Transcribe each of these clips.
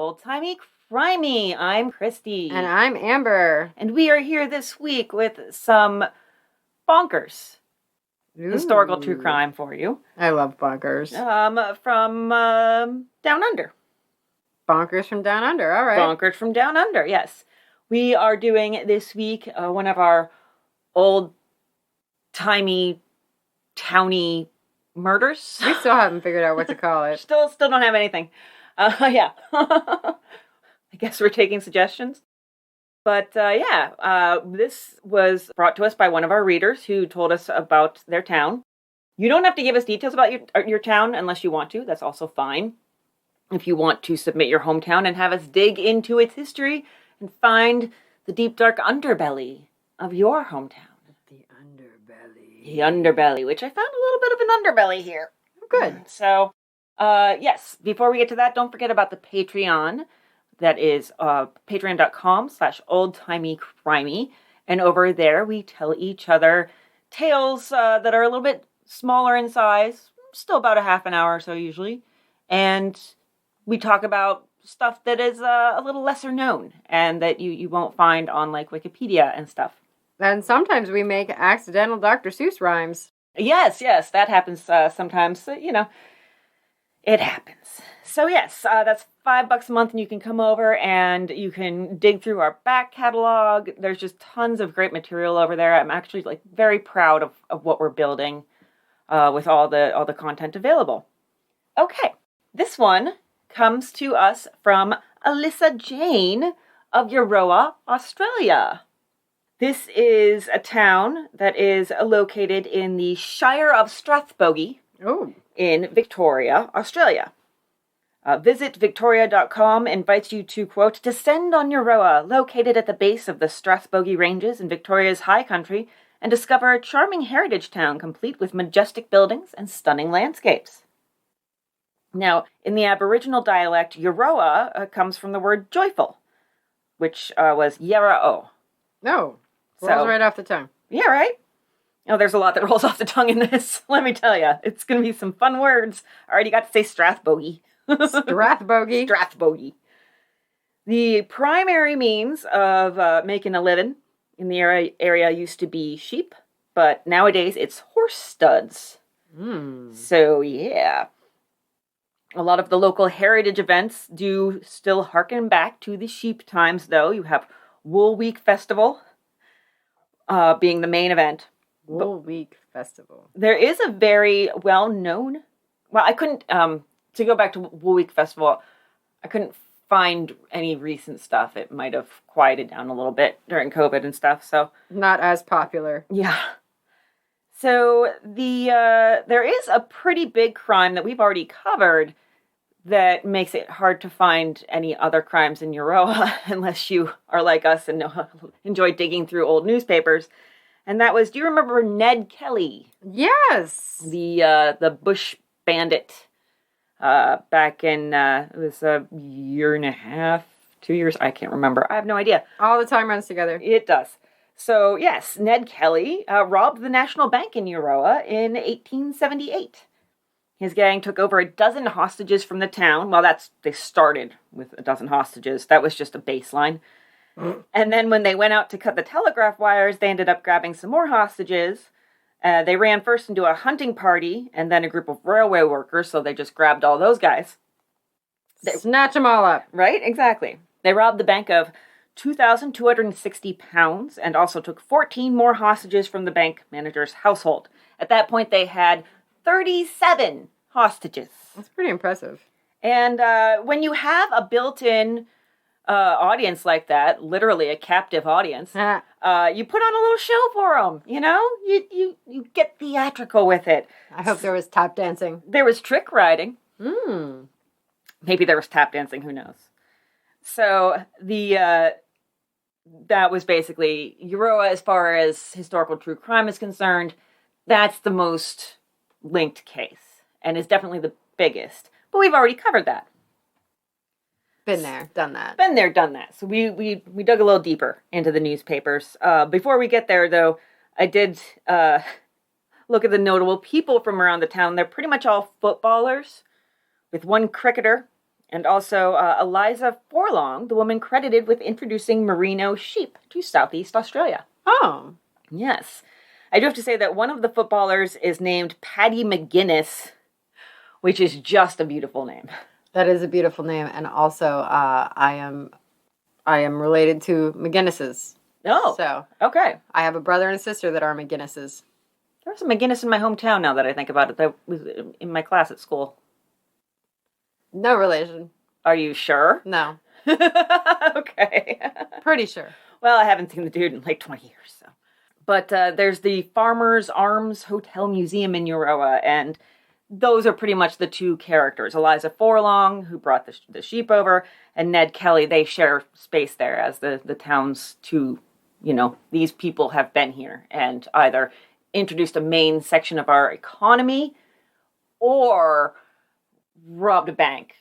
Old Timey Crimey. I'm Kristy. And I'm Amber. And we are here this week with some bonkers historical true crime for you. I love bonkers. From Down Under. Bonkers from Down Under, all right. Bonkers from Down Under, yes. We are doing this week one of our old-timey, towny murders. We still haven't figured out what to call it. Still don't have anything. Yeah. I guess we're taking suggestions. But this was brought to us by one of our readers who told us about their town. You don't have to give us details about your town unless you want to. That's also fine. If you want to submit your hometown and have us dig into its history and find the deep, dark underbelly of your hometown. The underbelly. The underbelly, which I found a little bit of an underbelly here. Good. So, yes, before we get to that, don't forget about the Patreon. That is patreon.com/oldtimeycrimey. And over there, we tell each other tales that are a little bit smaller in size, still about a half an hour or so usually. And we talk about stuff that is a little lesser known and that you won't find on like Wikipedia and stuff. And sometimes we make accidental Dr. Seuss rhymes. Yes, that happens sometimes. It happens. So yes, that's $5 a month, and you can come over and you can dig through our back catalog. There's just tons of great material over there. I'm actually very proud of what we're building with all the content available. Okay, this one comes to us from Alyssa Jane of Euroa, Australia. This is a town that is located in the Shire of Strathbogie in Victoria, Australia. VisitVictoria.com invites you to, quote, descend on Euroa, located at the base of the Strathbogie Ranges in Victoria's high country, and discover a charming heritage town complete with majestic buildings and stunning landscapes. Now, in the Aboriginal dialect, Euroa comes from the word joyful, which was Yera'o. No, rolls right off the tongue. Yeah, right? Oh, there's a lot that rolls off the tongue in this. Let me tell you, it's going to be some fun words. I already got to say Strathbogie. Strathbogie. Strathbogie. The primary means of making a living in the area used to be sheep, but nowadays it's horse studs. So, yeah. A lot of the local heritage events do still harken back to the sheep times, though. You have Wool Week Festival being the main event. Wool Week Festival. There is a very well-known... Well, I couldn't... to go back to Wool Week Festival, I couldn't find any recent stuff. It might have quieted down a little bit during COVID and stuff, so... Not as popular. Yeah. So, there is a pretty big crime that we've already covered that makes it hard to find any other crimes in Euroa unless you are like us and enjoy digging through old newspapers. And that was, do you remember Ned Kelly? Yes! The bush bandit back in, it was a year and a half, 2 years, I can't remember. I have no idea. All the time runs together. It does. So, yes, Ned Kelly robbed the National Bank in Euroa in 1878. His gang took over a dozen hostages from the town. Well, they started with a dozen hostages. That was just a baseline. And then when they went out to cut the telegraph wires, they ended up grabbing some more hostages. They ran first into a hunting party and then a group of railway workers, so they just grabbed all those guys. Snatch them all up. Right? Exactly. They robbed the bank of £2,260 and also took 14 more hostages from the bank manager's household. At that point, they had 37 hostages. That's pretty impressive. And when you have a built-in audience like that, literally a captive audience, you put on a little show for them, You get theatrical with it. I hope there was tap dancing. There was trick riding. Maybe there was tap dancing, who knows. So that was basically Euroa as far as historical true crime is concerned. That's the most linked case and is definitely the biggest. But we've already covered that. Been there, done that. Been there, done that. So we dug a little deeper into the newspapers. Before we get there, though, I did look at the notable people from around the town. They're pretty much all footballers, with one cricketer And also Eliza Forlong, the woman credited with introducing merino sheep to Southeast Australia. Oh. Yes. I do have to say that one of the footballers is named Paddy McGuinness, which is just a beautiful name. That is a beautiful name. And also, I am related to McGinnis's. Oh, so okay. I have a brother and a sister that are McGinnis's. There was a McGinnis in my hometown now that I think about it. That was in my class at school. No relation. Are you sure? No. Okay. Pretty sure. Well, I haven't seen the dude in like 20 years, so. But there's the Farmers Arms Hotel Museum in Euroa, and those are pretty much the two characters. Eliza Forlong, who brought the sheep over, and Ned Kelly. They share space there as the town's two, these people have been here and either introduced a main section of our economy or robbed a bank,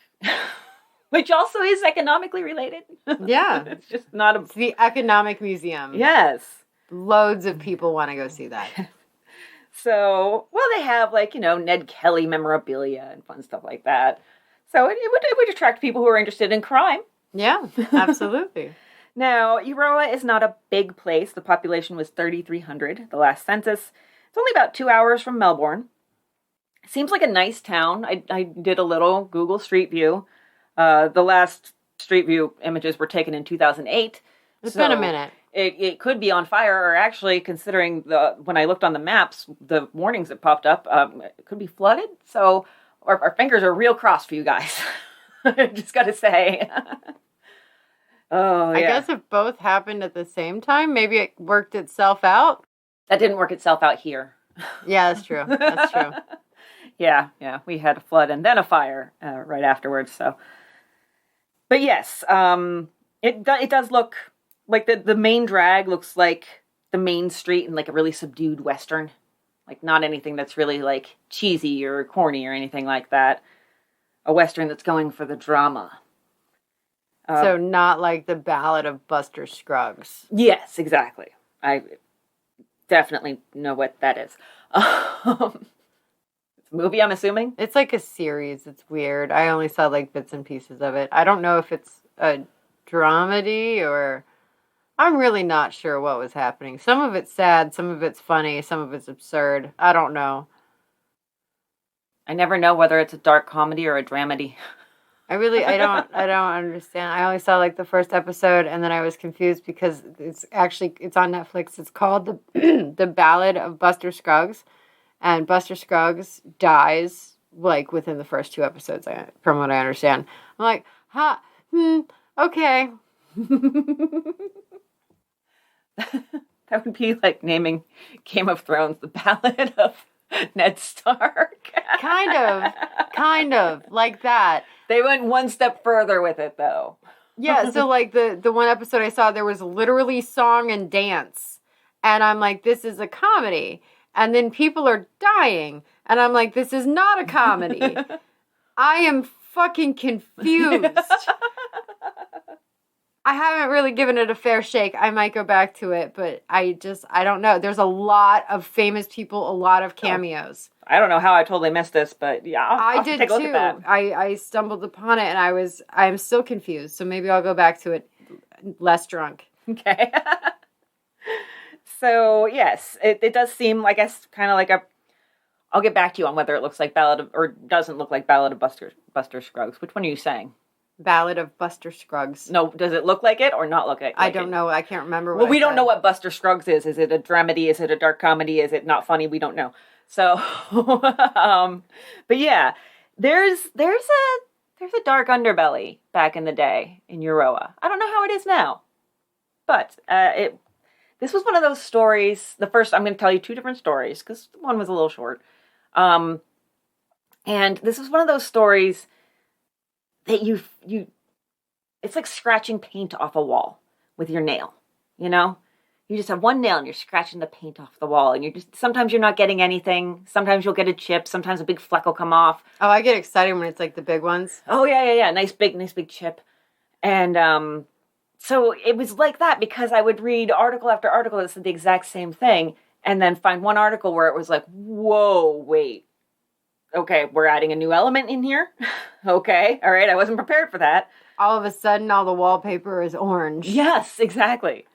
which also is economically related. Yeah. It's just not It's the Economic Museum. Yes. Loads of people want to go see that. So, well, they have Ned Kelly memorabilia and fun stuff like that. So it would attract people who are interested in crime. Yeah, absolutely. Now, Euroa is not a big place. The population was 3,300, the last census. It's only about 2 hours from Melbourne. It seems like a nice town. I did a little Google Street View. The last Street View images were taken in 2008. It's been a minute. It could be on fire, or actually, considering when I looked on the maps, the warnings that popped up, it could be flooded. So our fingers are real crossed for you guys. Just got to say. Oh, yeah. I guess if both happened at the same time, maybe it worked itself out. That didn't work itself out here. Yeah, that's true. That's true. Yeah. We had a flood and then a fire right afterwards. So, but yes, it does look like the main drag looks like the main street in like a really subdued Western, like not anything that's really like cheesy or corny or anything like that. A Western that's going for the drama. So not like the Ballad of Buster Scruggs. Yes, exactly. I definitely know what that is. It's a movie, I'm assuming? It's like a series. It's weird. I only saw like bits and pieces of it. I don't know if it's a dramedy or... I'm really not sure what was happening. Some of it's sad, some of it's funny, some of it's absurd. I don't know. I never know whether it's a dark comedy or a dramedy. I don't understand. I only saw like the first episode and then I was confused because it's on Netflix. It's called the Ballad of Buster Scruggs, and Buster Scruggs dies like within the first 2 episodes, from what I understand. I'm like, okay. That would be like naming Game of Thrones the Ballad of Ned Stark. Kind of like that. They went one step further with it, though. Yeah, so like the one episode I saw, there was literally song and dance. And I'm like, this is a comedy. And then people are dying. And I'm like, this is not a comedy. I am fucking confused. I haven't really given it a fair shake. I might go back to it, but I don't know. There's a lot of famous people, a lot of cameos. I don't know how I totally missed this, but yeah, I'll did take a look too. at that. I stumbled upon it and I'm still confused. So maybe I'll go back to it less drunk. Okay. So yes, it does seem, I guess, kind of like I'll get back to you on whether it looks like or doesn't look like Ballad of Buster Scruggs. Which one are you saying? Ballad of Buster Scruggs. No, does it look like it or not look like it? I don't know. I can't remember what Well, we I don't said. know what Buster Scruggs is. Is it a dramedy? Is it a dark comedy? Is it not funny? We don't know. So, but yeah, there's a dark underbelly back in the day in Euroa. I don't know how it is now, but this was one of those stories. The first, I'm going to tell you 2 different stories because one was a little short. And this was one of those stories that you it's like scratching paint off a wall with your nail, You just have one nail and you're scratching the paint off the wall, and sometimes you're not getting anything. Sometimes you'll get a chip. Sometimes a big fleck will come off. Oh, I get excited when it's like the big ones. Oh, yeah. Nice big chip. And so it was like that because I would read article after article that said the exact same thing and then find one article where it was like, whoa, wait. okay, we're adding a new element in here. Okay, all right, I wasn't prepared for that. All of a sudden, all the wallpaper is orange. Yes, exactly.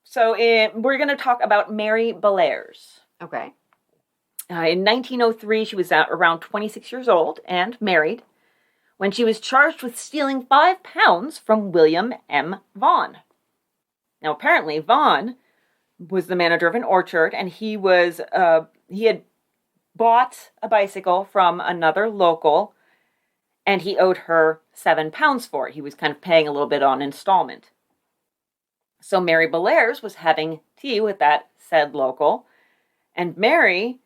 So we're going to talk about Mary Bellairs. Okay. In 1903, she was around 26 years old and married when she was charged with stealing £5 from William M. Vaughan. Now, apparently, Vaughan was the manager of an orchard, and he had bought a bicycle from another local, and he owed her £7 for it. He was kind of paying a little bit on installment. So Mary Bellairs was having tea with that said local, and Mary,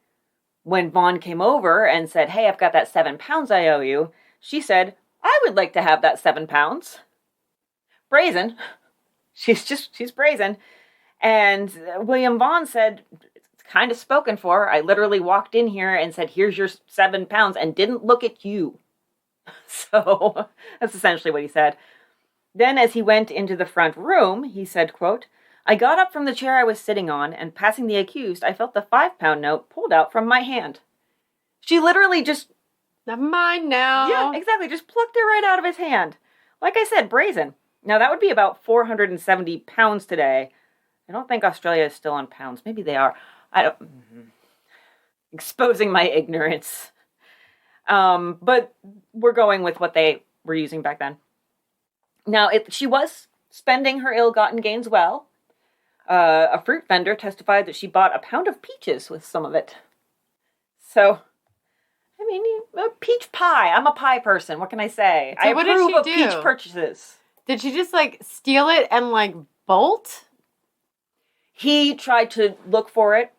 when Vaughan came over and said, hey, I've got that £7 I owe you, she said, I would like to have that £7. Brazen. She's brazen. And William Vaughan said, it's kind of spoken for. I literally walked in here and said, here's your £7 and didn't look at you. So that's essentially what he said. Then as he went into the front room, he said, quote, I got up from the chair I was sitting on, and passing the accused, I felt the £5 note pulled out from my hand. She literally just... Not mine now. Yeah, exactly. Just plucked it right out of his hand. Like I said, brazen. Now, that would be about £470 today. I don't think Australia is still on pounds. Maybe they are. I don't... Exposing my ignorance. But we're going with what they were using back then. Now, she was spending her ill-gotten gains well. A fruit vendor testified that she bought a pound of peaches with some of it. So, I mean, a peach pie. I'm a pie person. What can I say? So I what approve did of she do? Peach purchases. Did she just, steal it and, bolt? He tried to look for it,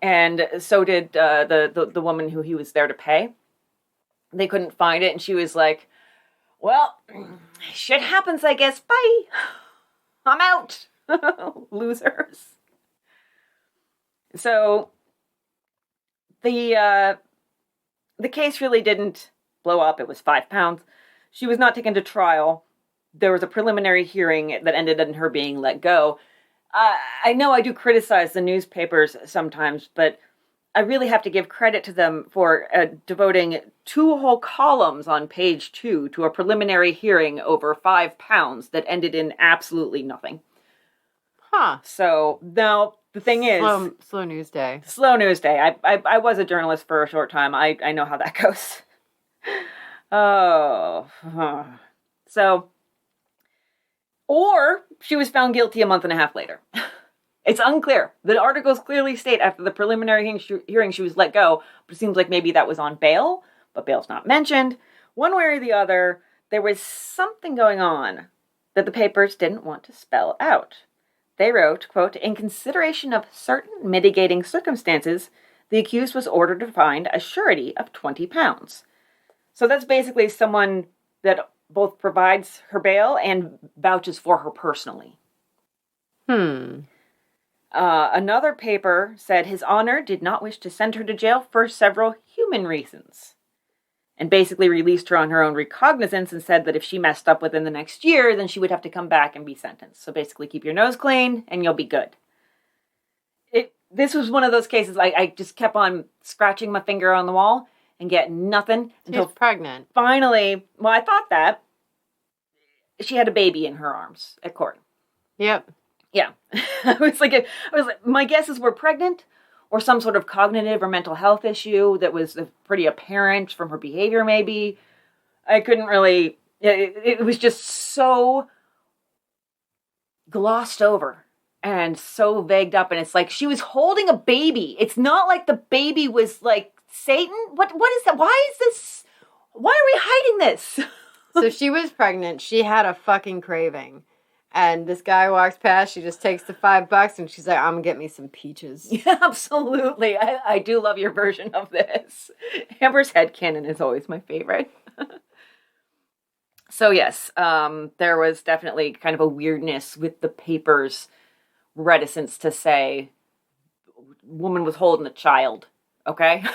and so did the woman who he was there to pay. They couldn't find it, and she was like, well, shit happens, I guess. Bye. I'm out. Losers. So the case really didn't blow up. It was £5. She was not taken to trial. There was a preliminary hearing that ended in her being let go. I know I do criticize the newspapers sometimes, but I really have to give credit to them for devoting 2 whole columns on page 2 to a preliminary hearing over £5 that ended in absolutely nothing. Huh. So, now, the thing is... Slow news day. Slow news day. I was a journalist for a short time. I know how that goes. Oh. So, or she was found guilty a month and a half later. It's unclear. The articles clearly state after the preliminary hearing she was let go, but it seems like maybe that was on bail, but bail's not mentioned. One way or the other, there was something going on that the papers didn't want to spell out. They wrote, quote, in consideration of certain mitigating circumstances, the accused was ordered to find a surety of £20. So that's basically someone that both provides her bail and vouches for her personally. Another paper said His Honor did not wish to send her to jail for several human reasons, and basically released her on her own recognizance and said that if she messed up within the next year, then she would have to come back and be sentenced. So basically keep your nose clean and you'll be good. This was one of those cases I just kept on scratching my finger on the wall and get nothing until pregnant. Finally, well, I thought that she had a baby in her arms at court. Yep. Yeah. I was like, my guesses were pregnant or some sort of cognitive or mental health issue that was pretty apparent from her behavior, maybe. I couldn't really, it was just so glossed over and so vagued up. And it's like, she was holding a baby. It's not like the baby was like Satan. What is that? Why are we hiding this? So she was pregnant. She had a fucking craving. And this guy walks past, she just takes the $5 and she's like, I'm gonna get me some peaches. Yeah, absolutely. I do love your version of this. Amber's headcanon is always my favorite. So yes, there was definitely kind of a weirdness with the paper's reticence to say woman was holding a child, okay?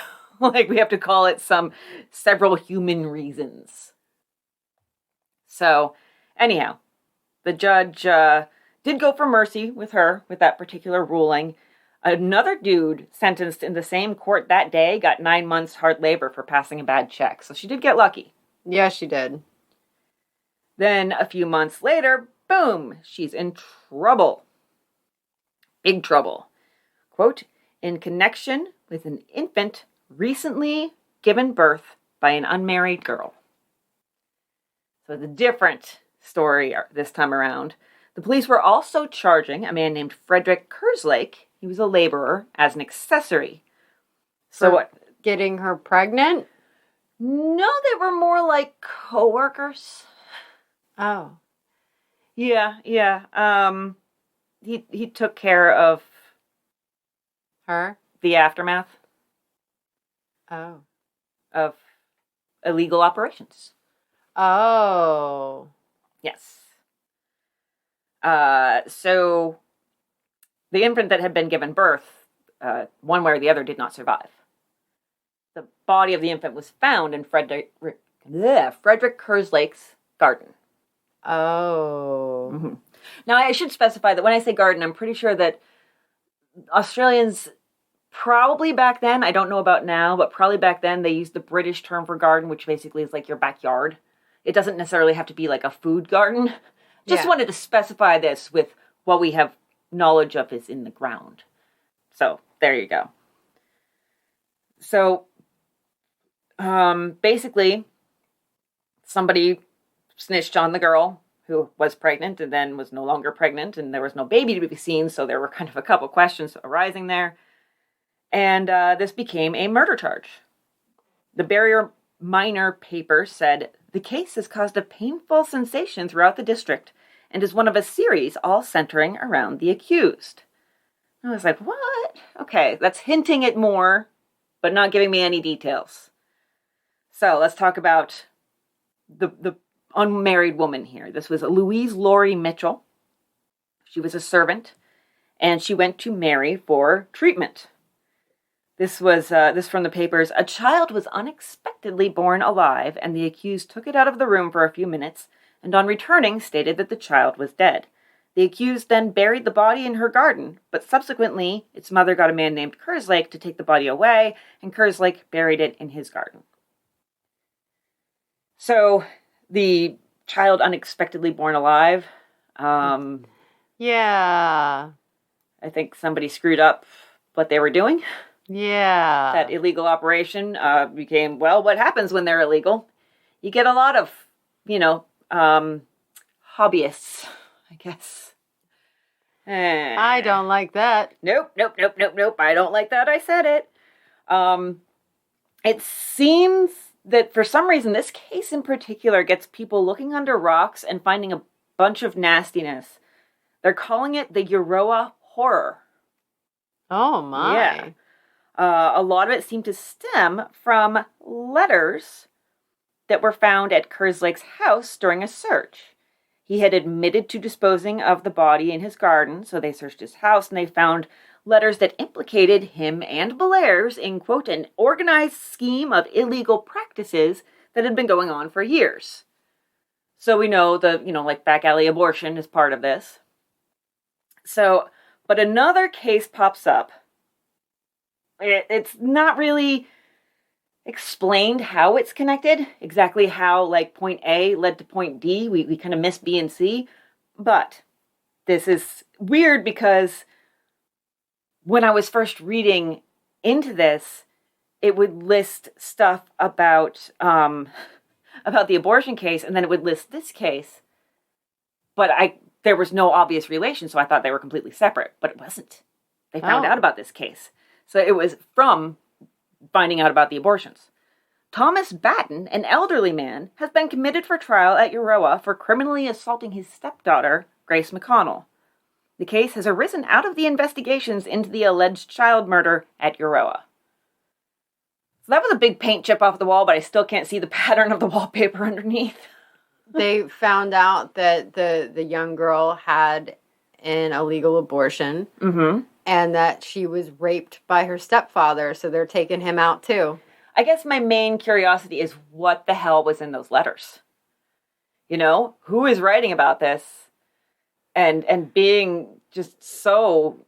Like we have to call it several human reasons. So anyhow, the judge did go for mercy with her with that particular ruling. Another dude sentenced in the same court that day got 9 months hard labor for passing a bad check. So she did get lucky. Yeah, she did. Then a few months later, boom, she's in trouble. Big trouble. Quote, in connection with an infant recently given birth by an unmarried girl. So it's a different story this time around. The police were also charging a man named Frederick Kerslake, he was a laborer, as an accessory. So what? Getting her pregnant? No, they were more like co-workers. Oh. Yeah. He took care of her? The aftermath. Oh. Of illegal operations. Oh. Yes. So the infant that had been given birth, one way or the other, did not survive. The body of the infant was found in Frederick Kerslake's garden. Oh. Mm-hmm. Now, I should specify that when I say garden, I'm pretty sure that Australians, probably back then, I don't know about now, but probably back then, they used the British term for garden, which basically is like your backyard. It doesn't necessarily have to be like a food garden. Just wanted to specify this with what we have knowledge of is in the ground. So, there you go. So, basically, somebody snitched on the girl who was pregnant and then was no longer pregnant, and there was no baby to be seen, so there were kind of a couple questions arising there. And this became a murder charge. The Barrier Minor paper said, the case has caused a painful sensation throughout the district and is one of a series all centering around the accused. I was like, what? Okay, that's hinting at more, but not giving me any details. So let's talk about the unmarried woman here. This was Louise Laurie Mitchell. She was a servant, and she went to Mary for treatment. This was this from the papers. A child was unexpectedly born alive, and the accused took it out of the room for a few minutes, and on returning stated that the child was dead. The accused then buried the body in her garden, but subsequently its mother got a man named Kerslake to take the body away, and Kerslake buried it in his garden. So, the child unexpectedly born alive. Yeah. I think somebody screwed up what they were doing. Yeah. That illegal operation became, well, what happens when they're illegal? You get a lot of, hobbyists, I guess. I don't like that. Nope. I don't like that. I said it. It seems that for some reason, this case in particular gets people looking under rocks and finding a bunch of nastiness. They're calling it the Euroa horror. Oh, my. Yeah. A lot of it seemed to stem from letters that were found at Kerslake's house during a search. He had admitted to disposing of the body in his garden, so they searched his house and they found letters that implicated him and Bellairs in, quote, an organized scheme of illegal practices that had been going on for years. So we know like back alley abortion is part of this. So, but another case pops up. It's not really explained how it's connected, exactly how, like, point A led to point D. We kind of missed B and C. But this is weird because when I was first reading into this, it would list stuff about the abortion case, and then it would list this case. But there was no obvious relation, so I thought they were completely separate. But it wasn't. They found out about this case. So it was from finding out about the abortions. Thomas Batten, an elderly man, has been committed for trial at Euroa for criminally assaulting his stepdaughter, Grace McConnell. The case has arisen out of the investigations into the alleged child murder at Euroa. So that was a big paint chip off the wall, but I still can't see the pattern of the wallpaper underneath. They found out that the young girl had an illegal abortion. Mm-hmm. And that she was raped by her stepfather, so they're taking him out too. I guess my main curiosity is what the hell was in those letters? Who is writing about this? And being just so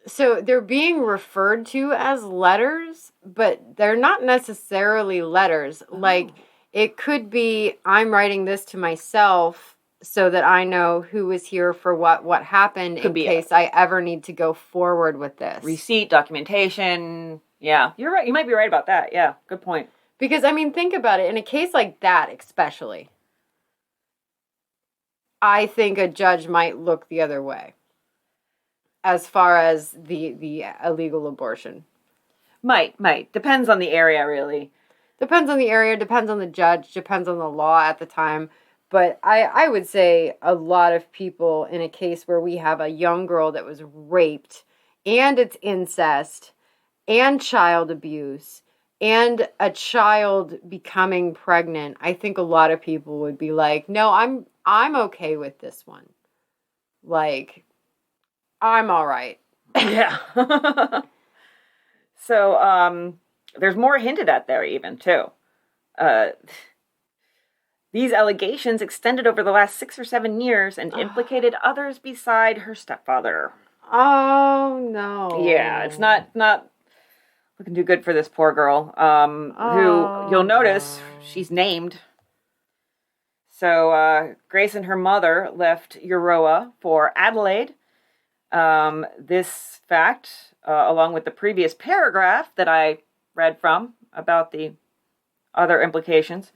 So they're being referred to as letters, but they're not necessarily letters. Like, it could be, I'm writing this to myself so that I know who was here for what happened in case I ever need to go forward with this. Receipt, documentation. Yeah, you're right. You might be right about that. Yeah, good point. Because, I mean, think about it. In a case like that, especially, I think a judge might look the other way as far as the illegal abortion. Might. Depends on the area, really. Depends on the area, depends on the judge, depends on the law at the time. But I would say a lot of people in a case where we have a young girl that was raped, and it's incest, and child abuse, and a child becoming pregnant, I think a lot of people would be like, no, I'm okay with this one. Like, I'm all right. Yeah. So, there's more hinted at there even, too. These allegations extended over the last 6 or 7 years and implicated others beside her stepfather. Oh, no. Yeah, it's not looking too good for this poor girl, who, you'll notice, she's named. So, Grace and her mother left Euroa for Adelaide. This fact, along with the previous paragraph that I read from about the other implications,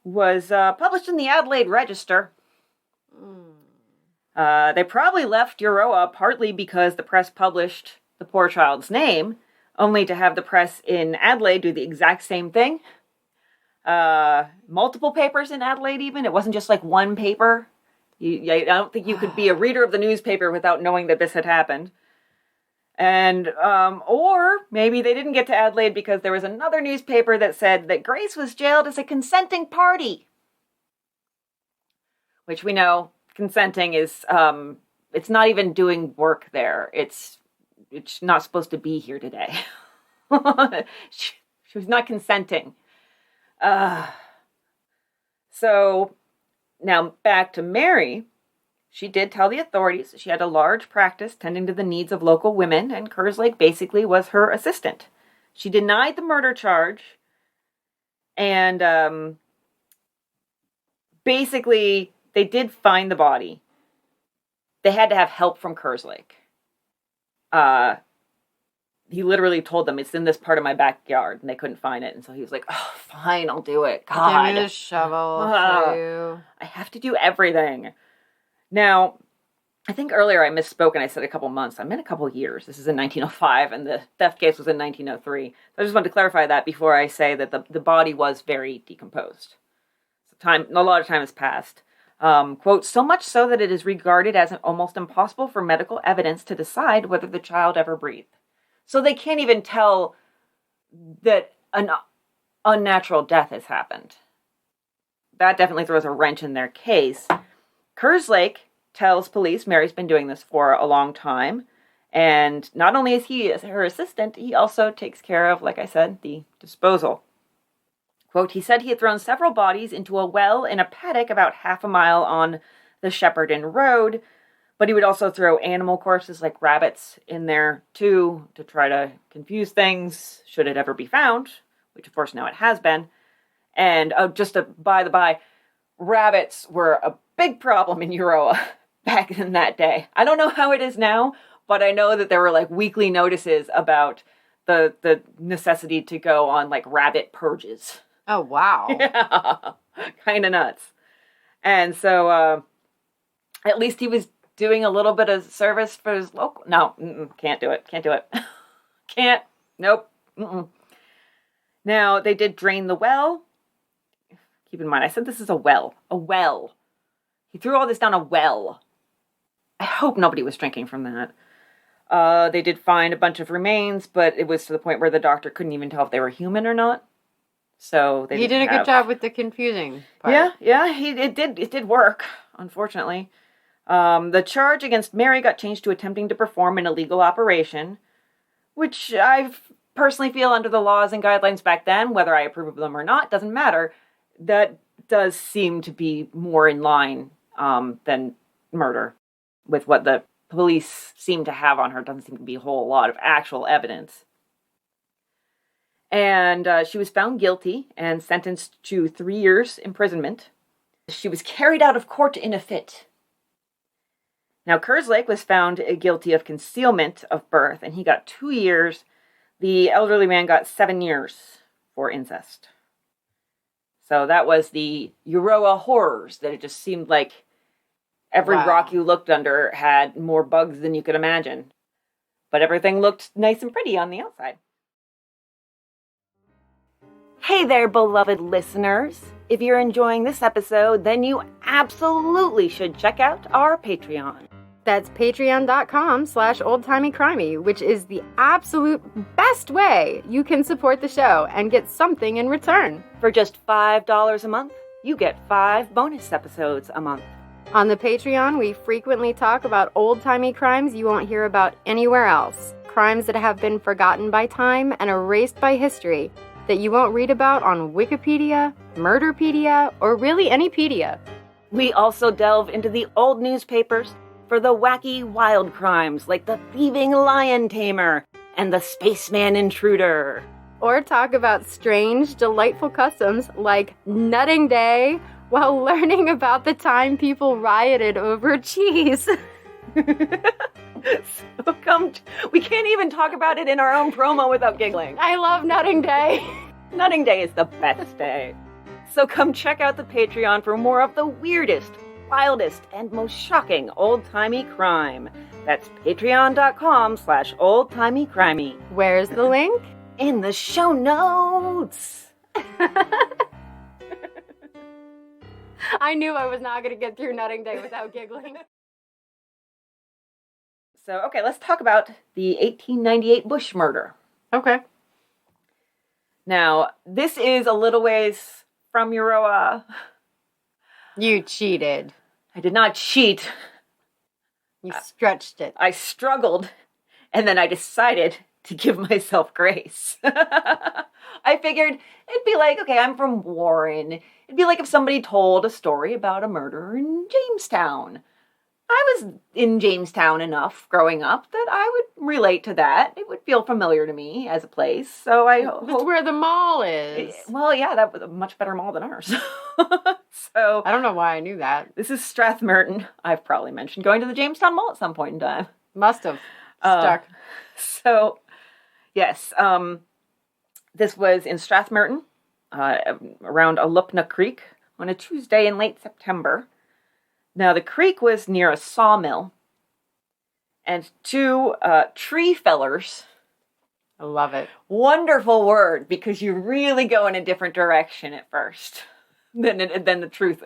was published in the Adelaide Register. They probably left Euroa partly because the press published the poor child's name, only to have the press in Adelaide do the exact same thing. Multiple papers in Adelaide even. It wasn't just like one paper. I don't think you could be a reader of the newspaper without knowing that this had happened. And, or maybe they didn't get to Adelaide because there was another newspaper that said that Grace was jailed as a consenting party. Which we know, consenting is, it's not even doing work there. It's not supposed to be here today. she was not consenting. So, now back to Mary. She did tell the authorities she had a large practice tending to the needs of local women, and Kerslake basically was her assistant. She denied the murder charge, and basically, they did find the body. They had to have help from Kerslake. He literally told them, it's in this part of my backyard, and they couldn't find it, and so he was like, oh, fine, I'll do it. God. Give me the shovel, I have to do everything. Now, I think earlier I misspoke and I said a couple months. I meant a couple years. This is in 1905 and the theft case was in 1903. So I just wanted to clarify that before I say that the body was very decomposed. So a lot of time has passed. Quote, so much so that it is regarded as almost impossible for medical evidence to decide whether the child ever breathed. So they can't even tell that an unnatural death has happened. That definitely throws a wrench in their case. Kerslake tells police Mary's been doing this for a long time, and not only is he her assistant, he also takes care of, like I said, the disposal. Quote, he said he had thrown several bodies into a well in a paddock about half a mile on the Shepparton Road, but he would also throw animal corpses like rabbits in there too to try to confuse things, should it ever be found, which of course now it has been. And just by the by, rabbits were a big problem in Euroa back in that day. I don't know how it is now, but I know that there were like weekly notices about the necessity to go on like rabbit purges. Oh, wow. Yeah, kind of nuts. And so at least he was doing a little bit of service for his local... No, can't do it. Can't. Nope. Now, they did drain the well. Keep in mind, I said this is a well. A well. He threw all this down a well. I hope nobody was drinking from that. They did find a bunch of remains, but it was to the point where the doctor couldn't even tell if they were human or not. So he did a good job with the confusing part. Yeah, it did work, unfortunately. The charge against Mary got changed to attempting to perform an illegal operation, which I personally feel under the laws and guidelines back then, whether I approve of them or not, doesn't matter. That does seem to be more in line than murder with what the police seem to have on her. Doesn't seem to be a whole lot of actual evidence. And she was found guilty and sentenced to 3 years imprisonment. She was carried out of court in a fit. Now, Kerslake was found guilty of concealment of birth, and he got 2 years. The elderly man got 7 years for incest. So that was the Euroa horrors, that it just seemed like every rock you looked under had more bugs than you could imagine. But everything looked nice and pretty on the outside. Hey there, beloved listeners. If you're enjoying this episode, then you absolutely should check out our Patreon. That's patreon.com/oldtimeycrimey, which is the absolute best way you can support the show and get something in return. For just $5 a month, you get 5 bonus episodes a month. On the Patreon, we frequently talk about old-timey crimes you won't hear about anywhere else. Crimes that have been forgotten by time and erased by history that you won't read about on Wikipedia, Murderpedia, or really any pedia. We also delve into the old newspapers for the wacky wild crimes like the thieving lion tamer and the spaceman intruder. Or talk about strange, delightful customs like Nutting Day while learning about the time people rioted over cheese. So we can't even talk about it in our own promo without giggling. I love Nutting Day. Nutting Day is the best day. So come check out the Patreon for more of the weirdest, wildest, and most shocking old-timey crime. That's patreon.com/oldtimeycrimey. Where's the link? In the show notes. I knew I was not going to get through Nutting Day without giggling. So, okay, let's talk about the 1898 Bush murder. Okay. Now, this is a little ways from Euroa. You cheated. I did not cheat. You stretched it. I struggled, and then I decided to give myself grace. I figured it'd be like, okay, I'm from Warren. It'd be like if somebody told a story about a murder in Jamestown. I was in Jamestown enough growing up that I would relate to that. It would feel familiar to me as a place. So That's where the mall is. Well, yeah, that was a much better mall than ours. So I don't know why I knew that. This is Strathmerton. I've probably mentioned going to the Jamestown Mall at some point in time. Must have. Stuck. So, yes, this was in Strathmerton, around Alupna Creek, on a Tuesday in late September. Now, the creek was near a sawmill, and 2 tree fellers. I love it. Wonderful word, because you really go in a different direction at first than the truth.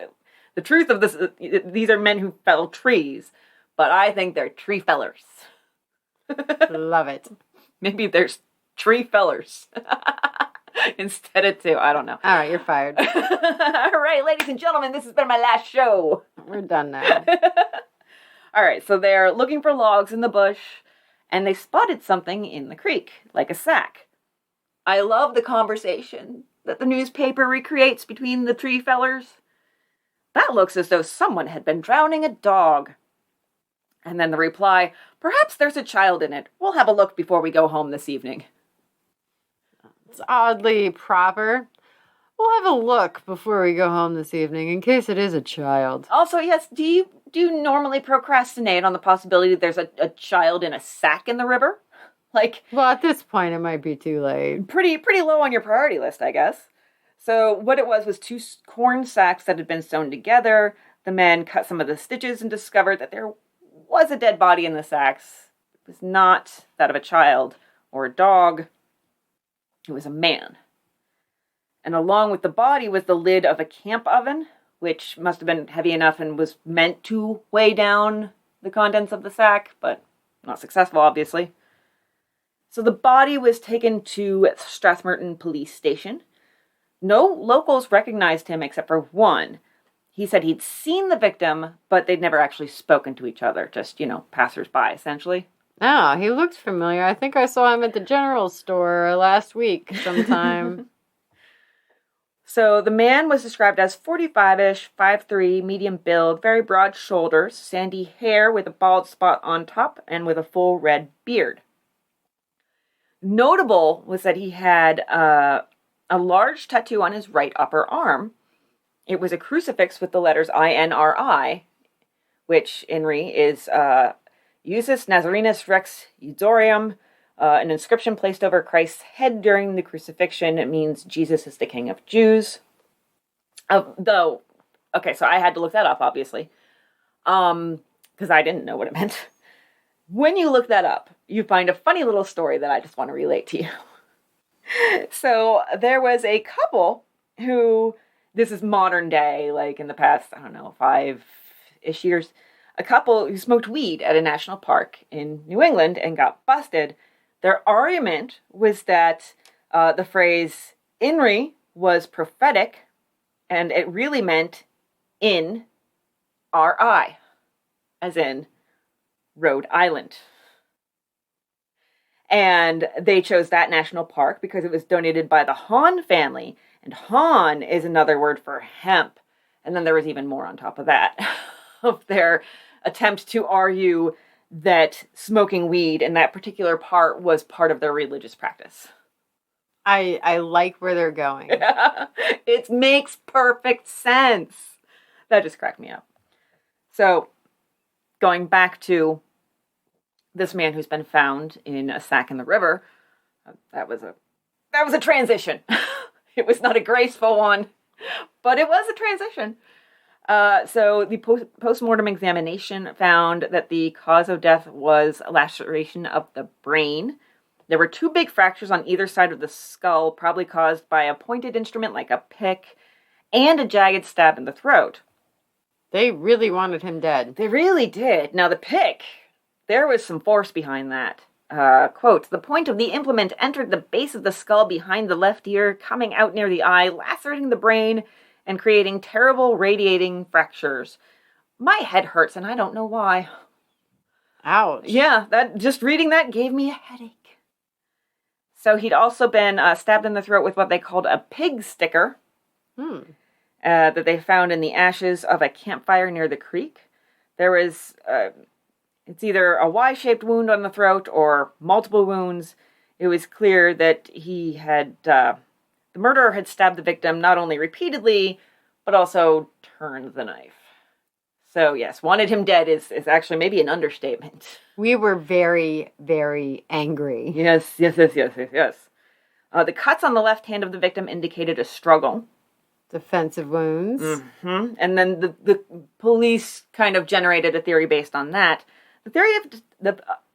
The truth of this, these are men who fell trees, but I think they're tree fellers. Love it. Maybe there's tree fellers instead of 2. I don't know. All right, you're fired. All right, ladies and gentlemen, this has been my last show. We're done now. All right, so they're looking for logs in the bush, and they spotted something in the creek, like a sack. I love the conversation that the newspaper recreates between the tree fellers. That looks as though someone had been drowning a dog. And then the reply, perhaps there's a child in it. We'll have a look before we go home this evening. It's oddly proper. We'll have a look before we go home this evening, in case it is a child. Also, yes, do you normally procrastinate on the possibility that there's a child in a sack in the river? Well, at this point, it might be too late. Pretty low on your priority list, I guess. So what it was 2 corn sacks that had been sewn together. The men cut some of the stitches and discovered that there was a dead body in the sacks. It was not that of a child or a dog. It was a man. And along with the body was the lid of a camp oven, which must have been heavy enough and was meant to weigh down the contents of the sack, but not successful, obviously. So the body was taken to Strathmerton Police Station. No locals recognized him except for one. He said he'd seen the victim, but they'd never actually spoken to each other, just, passers-by, essentially. Oh, he looked familiar. I think I saw him at the general store last week sometime. So the man was described as 45-ish, 5'3", medium build, very broad shoulders, sandy hair with a bald spot on top, and with a full red beard. Notable was that he had a large tattoo on his right upper arm. It was a crucifix with the letters INRI, which INRI is Iusus Nazarenus Rex Iudorium, an inscription placed over Christ's head during the crucifixion. It means Jesus is the King of Jews. So I had to look that up, obviously, because I didn't know what it meant. When you look that up, you find a funny little story that I just want to relate to you. So there was a couple who, this is modern day, like in the past, 5-ish years, a couple who smoked weed at a national park in New England and got busted. Their argument was that the phrase INRI was prophetic, and it really meant in RI, as in Rhode Island. And they chose that national park because it was donated by the Hahn family, and Hahn is another word for hemp. And then there was even more on top of that, of their attempt to argue that smoking weed in that particular part was part of their religious practice. I like where they're going. It makes perfect sense. That just cracked me up. So, going back to this man who's been found in a sack in the river, that was a transition. It was not a graceful one, but it was a transition. So the post-mortem examination found that the cause of death was a laceration of the brain. There were 2 big fractures on either side of the skull, probably caused by a pointed instrument like a pick, and a jagged stab in the throat. They really wanted him dead. They really did. Now the pick, there was some force behind that. Quote, the point of the implement entered the base of the skull behind the left ear, coming out near the eye, lacerating the brain, and creating terrible radiating fractures. My head hurts, and I don't know why. Ouch. Yeah, just reading that gave me a headache. So he'd also been stabbed in the throat with what they called a pig sticker that they found in the ashes of a campfire near the creek. There was, it's either a Y-shaped wound on the throat or multiple wounds. It was clear that he had... the murderer had stabbed the victim not only repeatedly, but also turned the knife. So, yes, wanted him dead is actually maybe an understatement. We were very, very angry. Yes. The cuts on the left hand of the victim indicated a struggle. Defensive wounds. Mm-hmm. And then the police kind of generated a theory based on that. The theory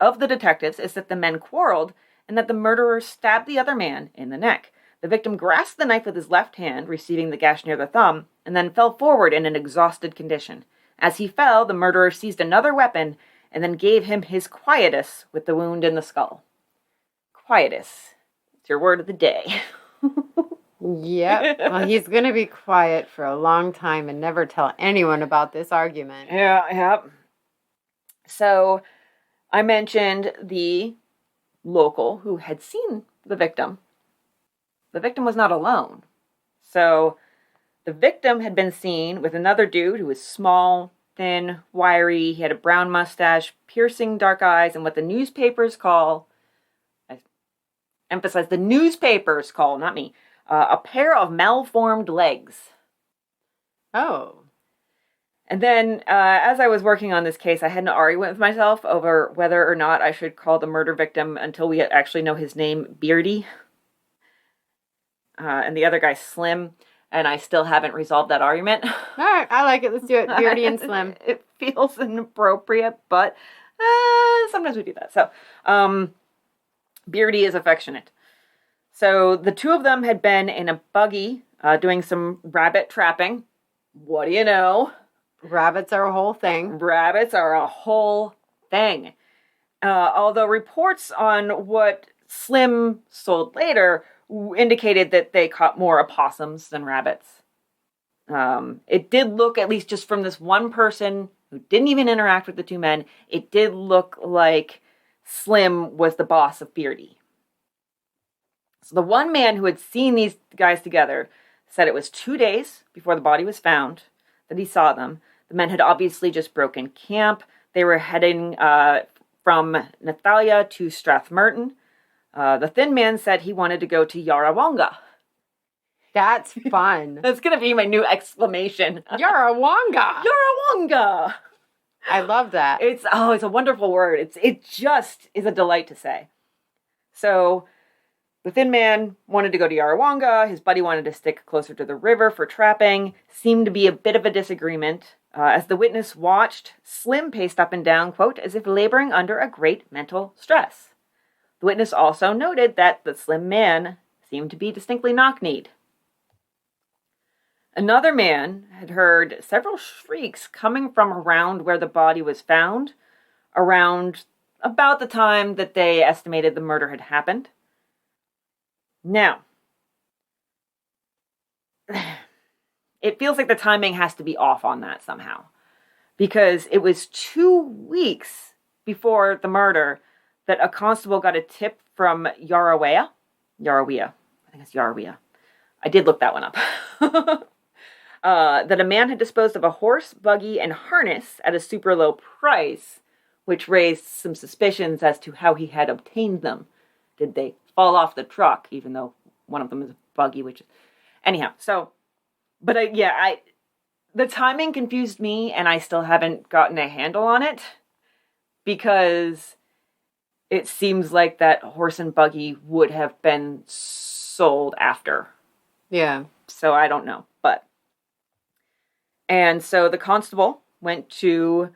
of the detectives is that the men quarreled and that the murderer stabbed the other man in the neck. The victim grasped the knife with his left hand, receiving the gash near the thumb, and then fell forward in an exhausted condition. As he fell, the murderer seized another weapon and then gave him his quietus with the wound in the skull. Quietus. It's your word of the day. Yep. Well, he's going to be quiet for a long time and never tell anyone about this argument. Yeah. So, I mentioned the local who had seen the victim. The victim was not alone. So, the victim had been seen with another dude who was small, thin, wiry. He had a brown mustache, piercing dark eyes, and what the newspapers call, I emphasize the newspapers call, not me, a pair of malformed legs. Oh. And then, as I was working on this case, I had an argument with myself over whether or not I should call the murder victim, until we actually know his name, Beardy. And the other guy, Slim. And I still haven't resolved that argument. All right, I like it. Let's do it. Beardy and Slim. It feels inappropriate, but sometimes we do that. So, Beardy is affectionate. So, the two of them had been in a buggy doing some rabbit trapping. What do you know? Rabbits are a whole thing. Rabbits are a whole thing. Although reports on what Slim sold later indicated that they caught more opossums than rabbits. It did look, at least just from this one person who didn't even interact with the two men, it did look like Slim was the boss of Beardy. So the one man who had seen these guys together said it was 2 days before the body was found that he saw them. The men had obviously just broken camp. They were heading from Nathalia to Strathmerton. The thin man said he wanted to go to Yarrawonga. That's fun. That's going to be my new exclamation. Yarrawonga! Yarrawonga! I love that. It's a wonderful word. It just is a delight to say. So the thin man wanted to go to Yarrawonga. His buddy wanted to stick closer to the river for trapping. Seemed to be a bit of a disagreement. As the witness watched, Slim paced up and down, quote, as if laboring under a great mental stress. The witness also noted that the slim man seemed to be distinctly knock-kneed. Another man had heard several shrieks coming from around where the body was found, around about the time that they estimated the murder had happened. Now, it feels like the timing has to be off on that somehow, because it was 2 weeks before the murder that a constable got a tip from Yarrawea. I think it's Yarrawea. I did look that one up. That a man had disposed of a horse, buggy, and harness at a super low price, which raised some suspicions as to how he had obtained them. Did they fall off the truck, even though one of them is a buggy, which... Anyhow, so... But the timing confused me, and I still haven't gotten a handle on it, because it seems like that horse and buggy would have been sold after. Yeah. So I don't know, but... And so the constable went to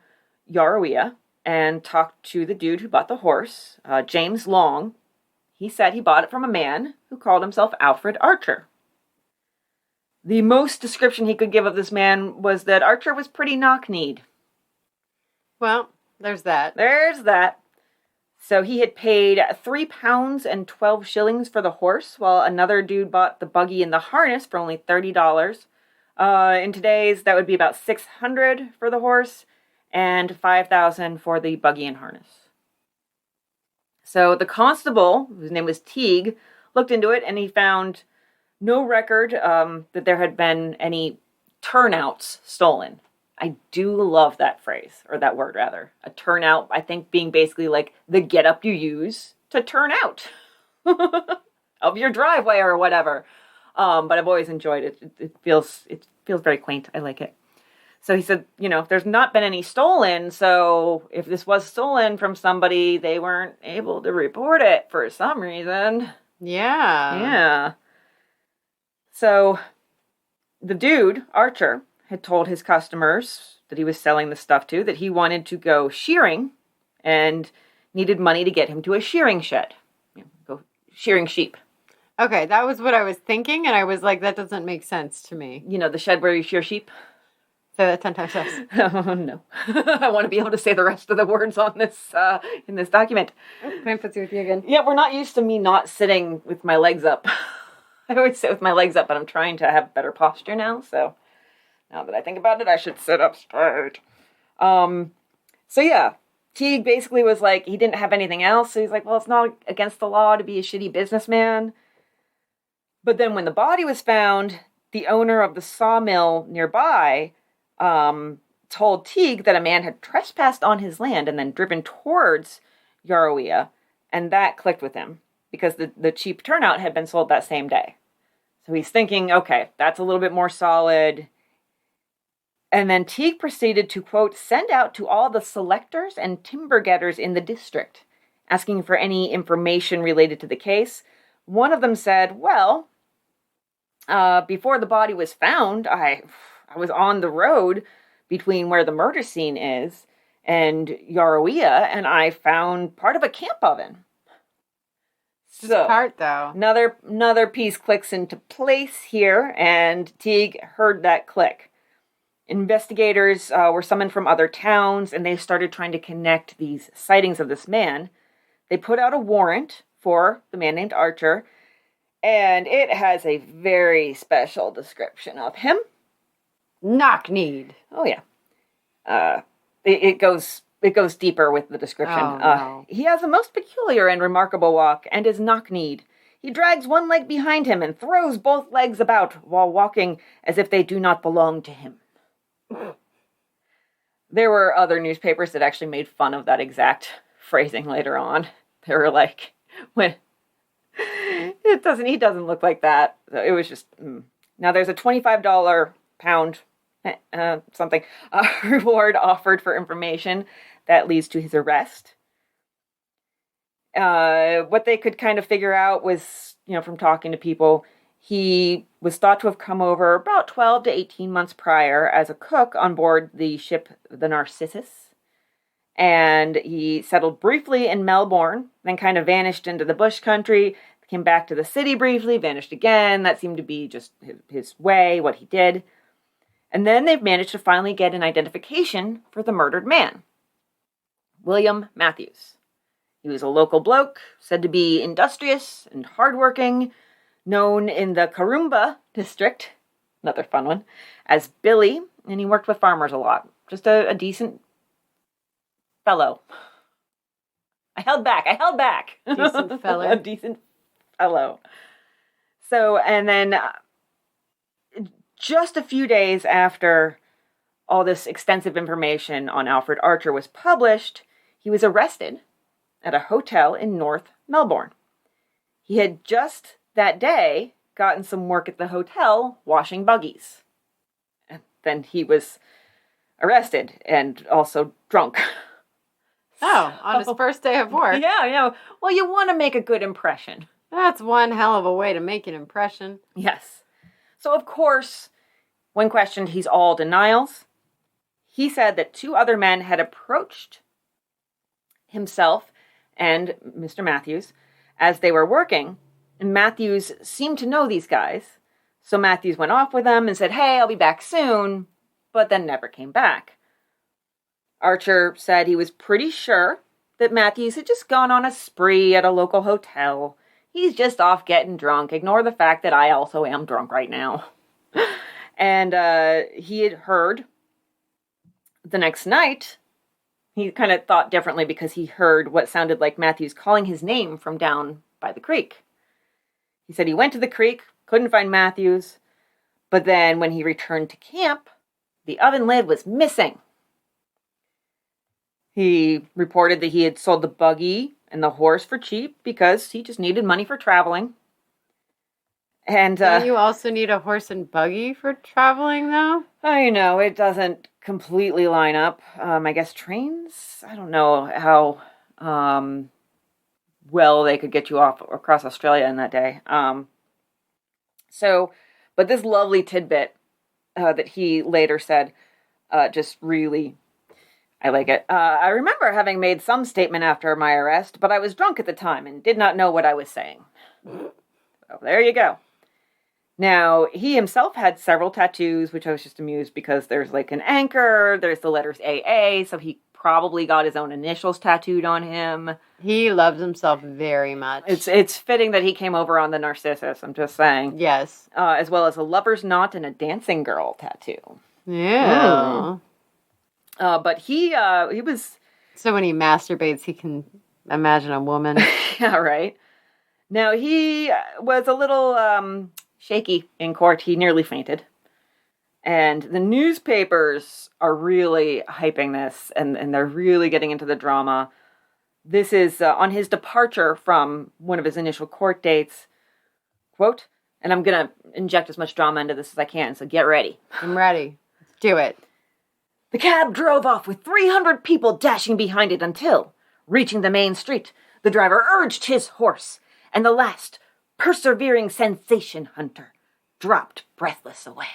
Yarrawea and talked to the dude who bought the horse, James Long. He said he bought it from a man who called himself Alfred Archer. The most description he could give of this man was that Archer was pretty knock-kneed. Well, there's that. There's that. So he had paid £3 and 12 shillings for the horse, while another dude bought the buggy and the harness for only $30. In today's, that would be about $600 for the horse and $5,000 for the buggy and harness. So the constable, whose name was Teague, looked into it, and he found no record that there had been any turnouts stolen. I do love that phrase, or that word rather. A turnout, I think, being basically like the getup you use to turn out of your driveway or whatever. But I've always enjoyed it. It feels very quaint. I like it. So he said, there's not been any stolen. So if this was stolen from somebody, they weren't able to report it for some reason. Yeah. Yeah. So the dude, Archer, had told his customers that he was selling the stuff to that he wanted to go shearing and needed money to get him to a shearing shed. Go shearing sheep. Okay, that was what I was thinking, and I was like, that doesn't make sense to me. The shed where you shear sheep? Say that 10 times fast. Oh, no. I want to be able to say the rest of the words on this, in this document. Oh, can I put you with you again? Yeah, we're not used to me not sitting with my legs up. I always sit with my legs up, but I'm trying to have better posture now, so now that I think about it, I should sit up straight. So yeah, Teague basically was like, he didn't have anything else, so he's like, well, it's not against the law to be a shitty businessman. But then when the body was found, the owner of the sawmill nearby told Teague that a man had trespassed on his land and then driven towards Yarrawea, and that clicked with him because the cheap turnout had been sold that same day. So he's thinking, okay, that's a little bit more solid. And then Teague proceeded to, quote, send out to all the selectors and timber getters in the district, asking for any information related to the case. One of them said, well, before the body was found, I was on the road between where the murder scene is and Yarrawea, and I found part of a camp oven. So, part, though. Another piece clicks into place here, and Teague heard that click. Investigators were summoned from other towns, and they started trying to connect these sightings of this man. They put out a warrant for the man named Archer, and it has a very special description of him. Knock-kneed. Oh, yeah. It goes deeper with the description. Oh, no. He has a most peculiar and remarkable walk, and is knock-kneed. He drags one leg behind him and throws both legs about while walking as if they do not belong to him. There were other newspapers that actually made fun of that exact phrasing later on. They were like, when he doesn't look like that. So it was just, Now there's a $25 pound reward offered for information that leads to his arrest. What they could kind of figure out was, from talking to people, he was thought to have come over about 12 to 18 months prior as a cook on board the ship, the Narcissus. And he settled briefly in Melbourne, then kind of vanished into the bush country, came back to the city briefly, vanished again. That seemed to be just his way, what he did. And then they've managed to finally get an identification for the murdered man. William Matthews. He was a local bloke, said to be industrious and hardworking, known in the Karumba district, another fun one, as Billy, and he worked with farmers a lot. Just a decent fellow. I held back. Decent fellow. A decent fellow. So, and then just a few days after all this extensive information on Alfred Archer was published, he was arrested at a hotel in North Melbourne. He had just that day gotten some work at the hotel washing buggies. And then he was arrested and also drunk. Oh, on his first day of work. Yeah. Well, you want to make a good impression. That's one hell of a way to make an impression. Yes. So, of course, when questioned, he's all denials. He said that two other men had approached himself and Mr. Matthews as they were working, and Matthews seemed to know these guys. So Matthews went off with them and said, "Hey, I'll be back soon," but then never came back. Archer said he was pretty sure that Matthews had just gone on a spree at a local hotel. He's just off getting drunk. Ignore the fact that I also am drunk right now. And he had heard the next night, he kind of thought differently because he heard what sounded like Matthews calling his name from down by the creek. He said he went to the creek, couldn't find Matthews, but then when he returned to camp, the oven lid was missing. He reported that he had sold the buggy and the horse for cheap because he just needed money for traveling. And don't you also need a horse and buggy for traveling, though? I know, it doesn't completely line up. I guess trains? I don't know how well they could get you off across Australia in that day. But this lovely tidbit that he later said just really... I like it. I remember having made some statement after my arrest, but I was drunk at the time and did not know what I was saying. So there you go. Now, he himself had several tattoos, which I was just amused because there's like an anchor, there's the letters AA, so he probably got his own initials tattooed on him. He loves himself very much. It's fitting that he came over on the Narcissus, I'm just saying. Yes. As well as a lover's knot and a dancing girl tattoo. Yeah. But he was... So when he masturbates, he can imagine a woman. Yeah, right. Now, he was a little shaky in court. He nearly fainted. And the newspapers are really hyping this, and they're really getting into the drama. This is on his departure from one of his initial court dates. Quote, and I'm going to inject as much drama into this as I can, so get ready. I'm ready. Let's do it. The cab drove off with 300 people dashing behind it until, reaching the main street, the driver urged his horse, and the last persevering sensation hunter dropped breathless away.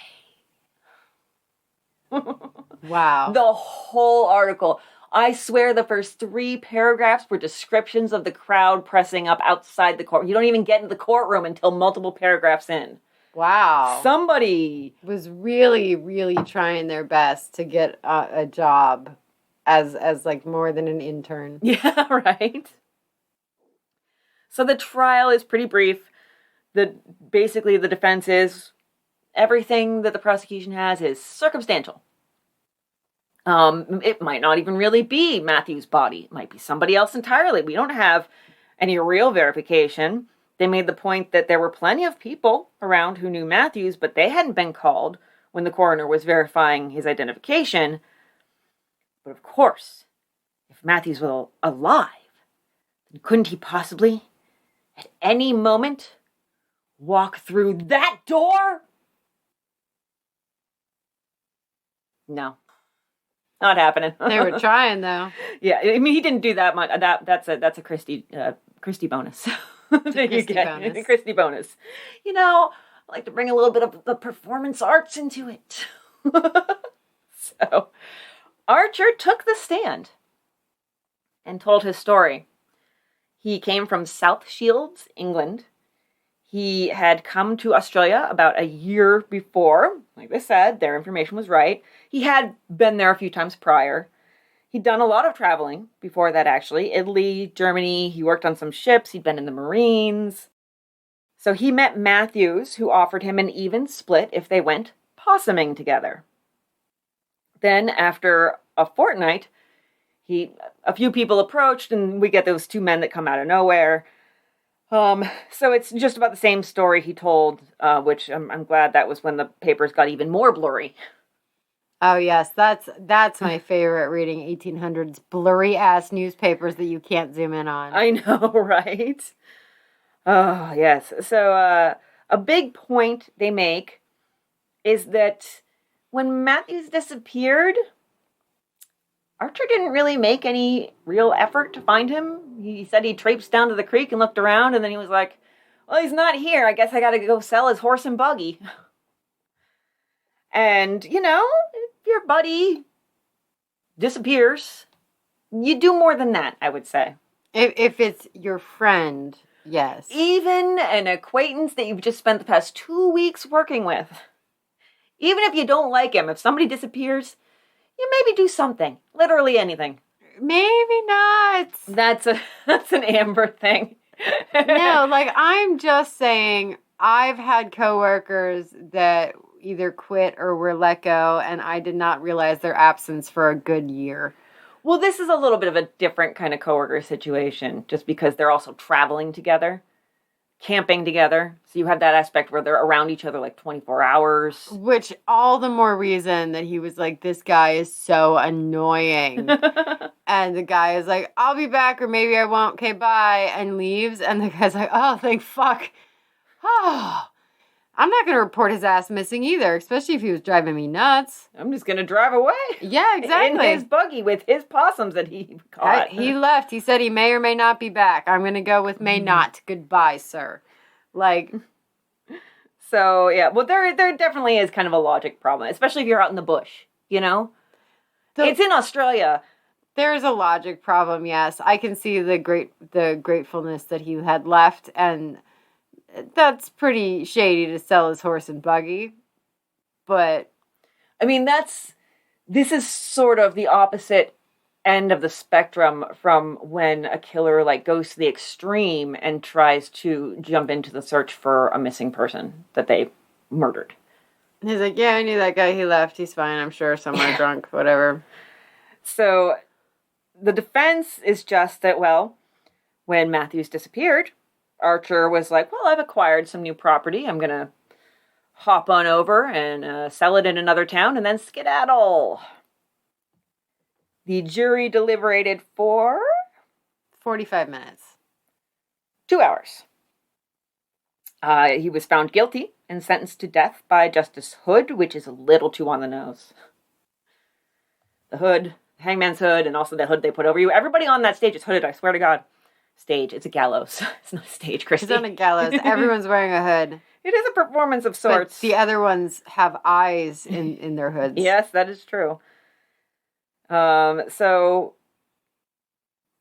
Wow. The whole article. I swear the first 3 paragraphs were descriptions of the crowd pressing up outside the court. You don't even get into the courtroom until multiple paragraphs in. Wow. Somebody was really, really trying their best to get a job as like more than an intern. Yeah, right. So the trial is pretty brief. Basically the defense is everything that the prosecution has is circumstantial. It might not even really be Matthew's body. It might be somebody else entirely. We don't have any real verification. They made the point that there were plenty of people around who knew Matthews, but they hadn't been called when the coroner was verifying his identification. But of course, if Matthews was alive, then couldn't he possibly, at any moment, walk through that door? No. Not happening. They were trying, though. Yeah, I mean, he didn't do that much. That's a Kristy bonus. Bonus. Kristy bonus. You know, I like to bring a little bit of the performance arts into it. So, Archer took the stand and told his story. He came from South Shields, England. He had come to Australia about a year before. Like they said, their information was right. He had been there a few times prior. He'd done a lot of traveling before that, actually. Italy, Germany. He worked on some ships. He'd been in the Marines. So he met Matthews, who offered him an even split if they went possuming together. Then, after a fortnight, a few people approached, and we get those two men that come out of nowhere. So it's just about the same story he told, which I'm glad that was when the papers got even more blurry. Oh, yes. That's my favorite, reading 1800s blurry-ass newspapers that you can't zoom in on. I know, right? Oh, yes. So a big point they make is that when Matthews disappeared, Archer didn't really make any real effort to find him. He said he traipsed down to the creek and looked around, and then he was like, well, he's not here. I guess I gotta go sell his horse and buggy. And, you know, if your buddy disappears, you do more than that, I would say. If it's your friend, yes. Even an acquaintance that you've just spent the past 2 weeks working with. Even if you don't like him, if somebody disappears, you maybe do something. Literally anything. Maybe not. That's an Amber thing. No, like, I'm just saying, I've had coworkers that either quit or were let go, and I did not realize their absence for a good year. Well, this is a little bit of a different kind of coworker situation, just because they're also traveling together, camping together. So you have that aspect where they're around each other like 24 hours. Which, all the more reason that he was like, this guy is so annoying. And the guy is like, I'll be back, or maybe I won't, okay, bye, and leaves. And the guy's like, oh, thank fuck. Oh, I'm not going to report his ass missing either, especially if he was driving me nuts. I'm just going to drive away. Yeah, exactly. In his buggy with his possums that he caught. He left. He said he may or may not be back. I'm going to go with may not. Goodbye, sir. Like... So, yeah. Well, there definitely is kind of a logic problem, especially if you're out in the bush, you know? It's in Australia. There's a logic problem, yes. I can see the gratefulness that he had left, and that's pretty shady to sell his horse and buggy. But I mean, this is sort of the opposite end of the spectrum from when a killer like goes to the extreme and tries to jump into the search for a missing person that they murdered. He's like, yeah, I knew that guy. He left. He's fine, I'm sure. Somewhere drunk, whatever. So the defense is just that, well, when Matthews disappeared, Archer was like, well, I've acquired some new property. I'm going to hop on over and sell it in another town and then skedaddle. The jury deliberated for 45 minutes. 2 hours. He was found guilty and sentenced to death by Justice Hood, which is a little too on the nose. The hood, hangman's hood, and also the hood they put over you. Everybody on that stage is hooded, I swear to God. Stage. It's a gallows. It's not a stage, Kristy. It's not a gallows. Everyone's wearing a hood. It is a performance of sorts. But the other ones have eyes in their hoods. Yes, that is true. So,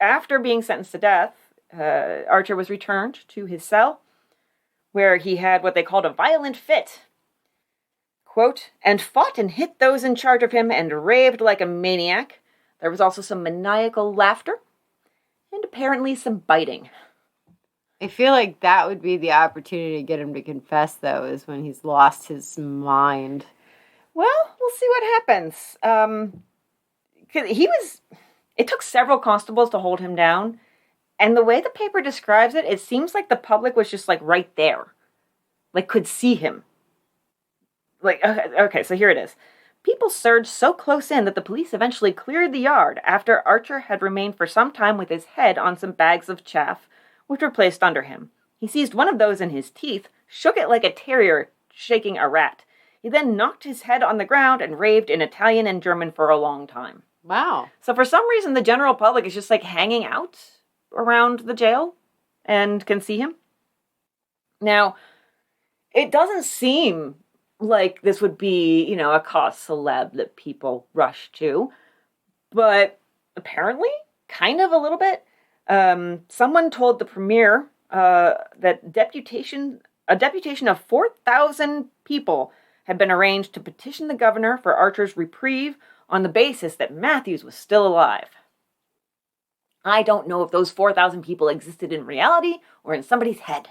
after being sentenced to death, Archer was returned to his cell, where he had what they called a violent fit. Quote, and fought and hit those in charge of him and raved like a maniac. There was also some maniacal laughter and apparently some biting. I feel like that would be the opportunity to get him to confess, though, is when he's lost his mind. Well, we'll see what happens. It took several constables to hold him down, And the way the paper describes it, it seems like the public was just, like, right there. Like, could see him. Like, okay, so here it is. People surged so close in that the police eventually cleared the yard after Archer had remained for some time with his head on some bags of chaff, which were placed under him. He seized one of those in his teeth, shook it like a terrier shaking a rat. He then knocked his head on the ground and raved in Italian and German for a long time. Wow. So for some reason, the general public is just, like, hanging out around the jail and can see him. Now, it doesn't seem like this would be, you know, a cause celeb that people rush to, but apparently, kind of a little bit. Someone told the premier that a deputation of 4,000 people had been arranged to petition the governor for Archer's reprieve on the basis that Matthews was still alive. I don't know if those 4,000 people existed in reality or in somebody's head.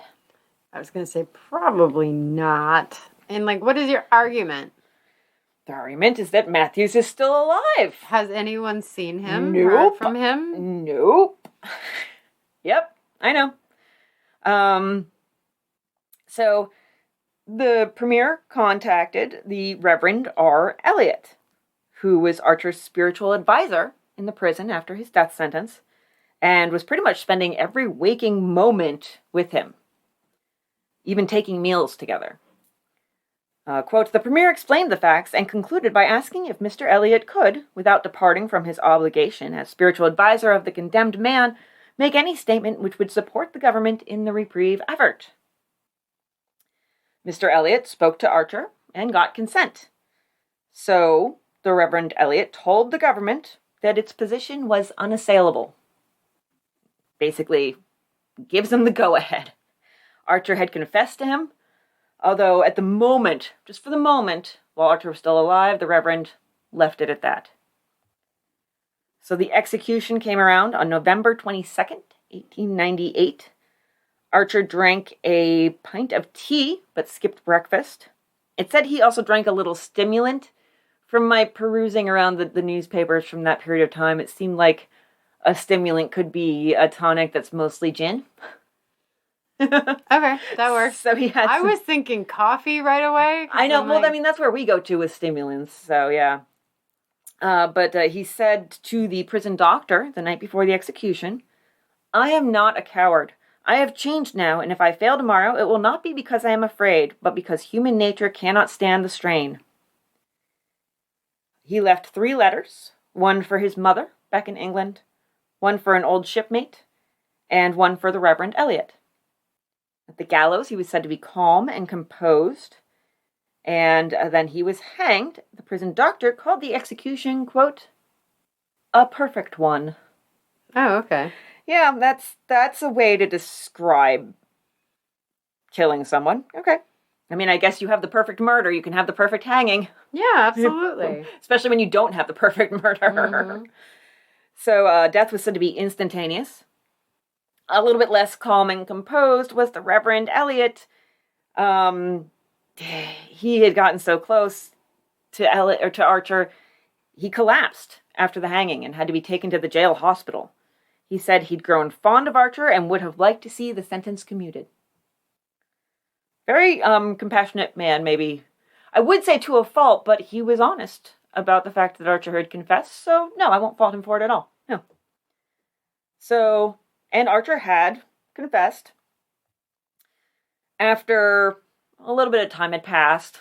I was going to say probably not. And, like, what is your argument? The argument is that Matthews is still alive. Has anyone seen him? Nope. Heard from him? Nope. Yep, I know. So the premier contacted the Reverend R. Elliot, who was Archer's spiritual advisor in the prison after his death sentence, and was pretty much spending every waking moment with him, even taking meals together. Quote, the premier explained the facts and concluded by asking if Mr. Elliot could, without departing from his obligation as spiritual advisor of the condemned man, make any statement which would support the government in the reprieve effort. Mr. Elliot spoke to Archer and got consent. So, the Reverend Elliot told the government that its position was unassailable. Basically, gives him the go-ahead. Archer had confessed to him, although at the moment, just for the moment, while Archer was still alive, the Reverend left it at that. So the execution came around on November 22nd, 1898. Archer drank a pint of tea, but skipped breakfast. It said he also drank a little stimulant. From my perusing around the newspapers from that period of time, it seemed like a stimulant could be a tonic that's mostly gin. Okay, that works. So he had. I was thinking coffee right away. I know. Well, I mean, that's where we go to with stimulants. So yeah. But he said to the prison doctor the night before the execution, "I am not a coward. I have changed now, and if I fail tomorrow, it will not be because I am afraid, but because human nature cannot stand the strain." He left 3 letters, one for his mother back in England, one for an old shipmate, and one for the Reverend Elliot. At the gallows, he was said to be calm and composed, and then he was hanged. The prison doctor called the execution, quote, a perfect one. Oh, okay. Yeah, that's a way to describe killing someone. Okay. I mean, I guess you have the perfect murder. You can have the perfect hanging. Yeah, absolutely. Especially when you don't have the perfect murder. Mm-hmm. So death was said to be instantaneous. A little bit less calm and composed was the Reverend Elliot. He had gotten so close to Archer, he collapsed after the hanging and had to be taken to the jail hospital. He said he'd grown fond of Archer and would have liked to see the sentence commuted. Very compassionate man, maybe. I would say to a fault, but he was honest about the fact that Archer had confessed, so no, I won't fault him for it at all. No. So, and Archer had confessed. After a little bit of time had passed,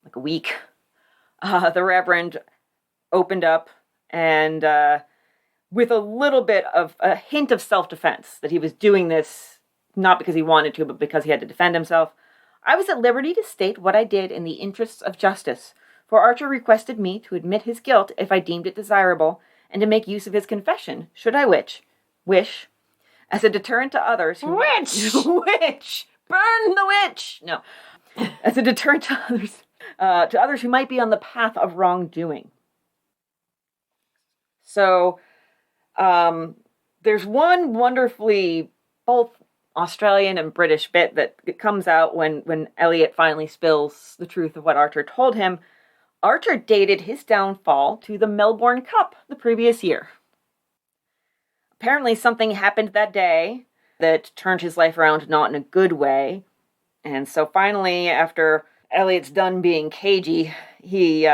like a week, the Reverend opened up and with a little bit of a hint of self-defense, that he was doing this not because he wanted to, but because he had to defend himself. I was at liberty to state what I did in the interests of justice, for Archer requested me to admit his guilt if I deemed it desirable, and to make use of his confession, should I wish, as a deterrent to others who... Witch! Burn the witch! No. As a deterrent to others who might be on the path of wrongdoing. So, there's one wonderfully both Australian and British bit that comes out when Elliot finally spills the truth of what Archer told him. Archer dated his downfall to the Melbourne Cup the previous year. apparently something happened that day that turned his life around not in a good way. And so finally, after Elliot's done being cagey, he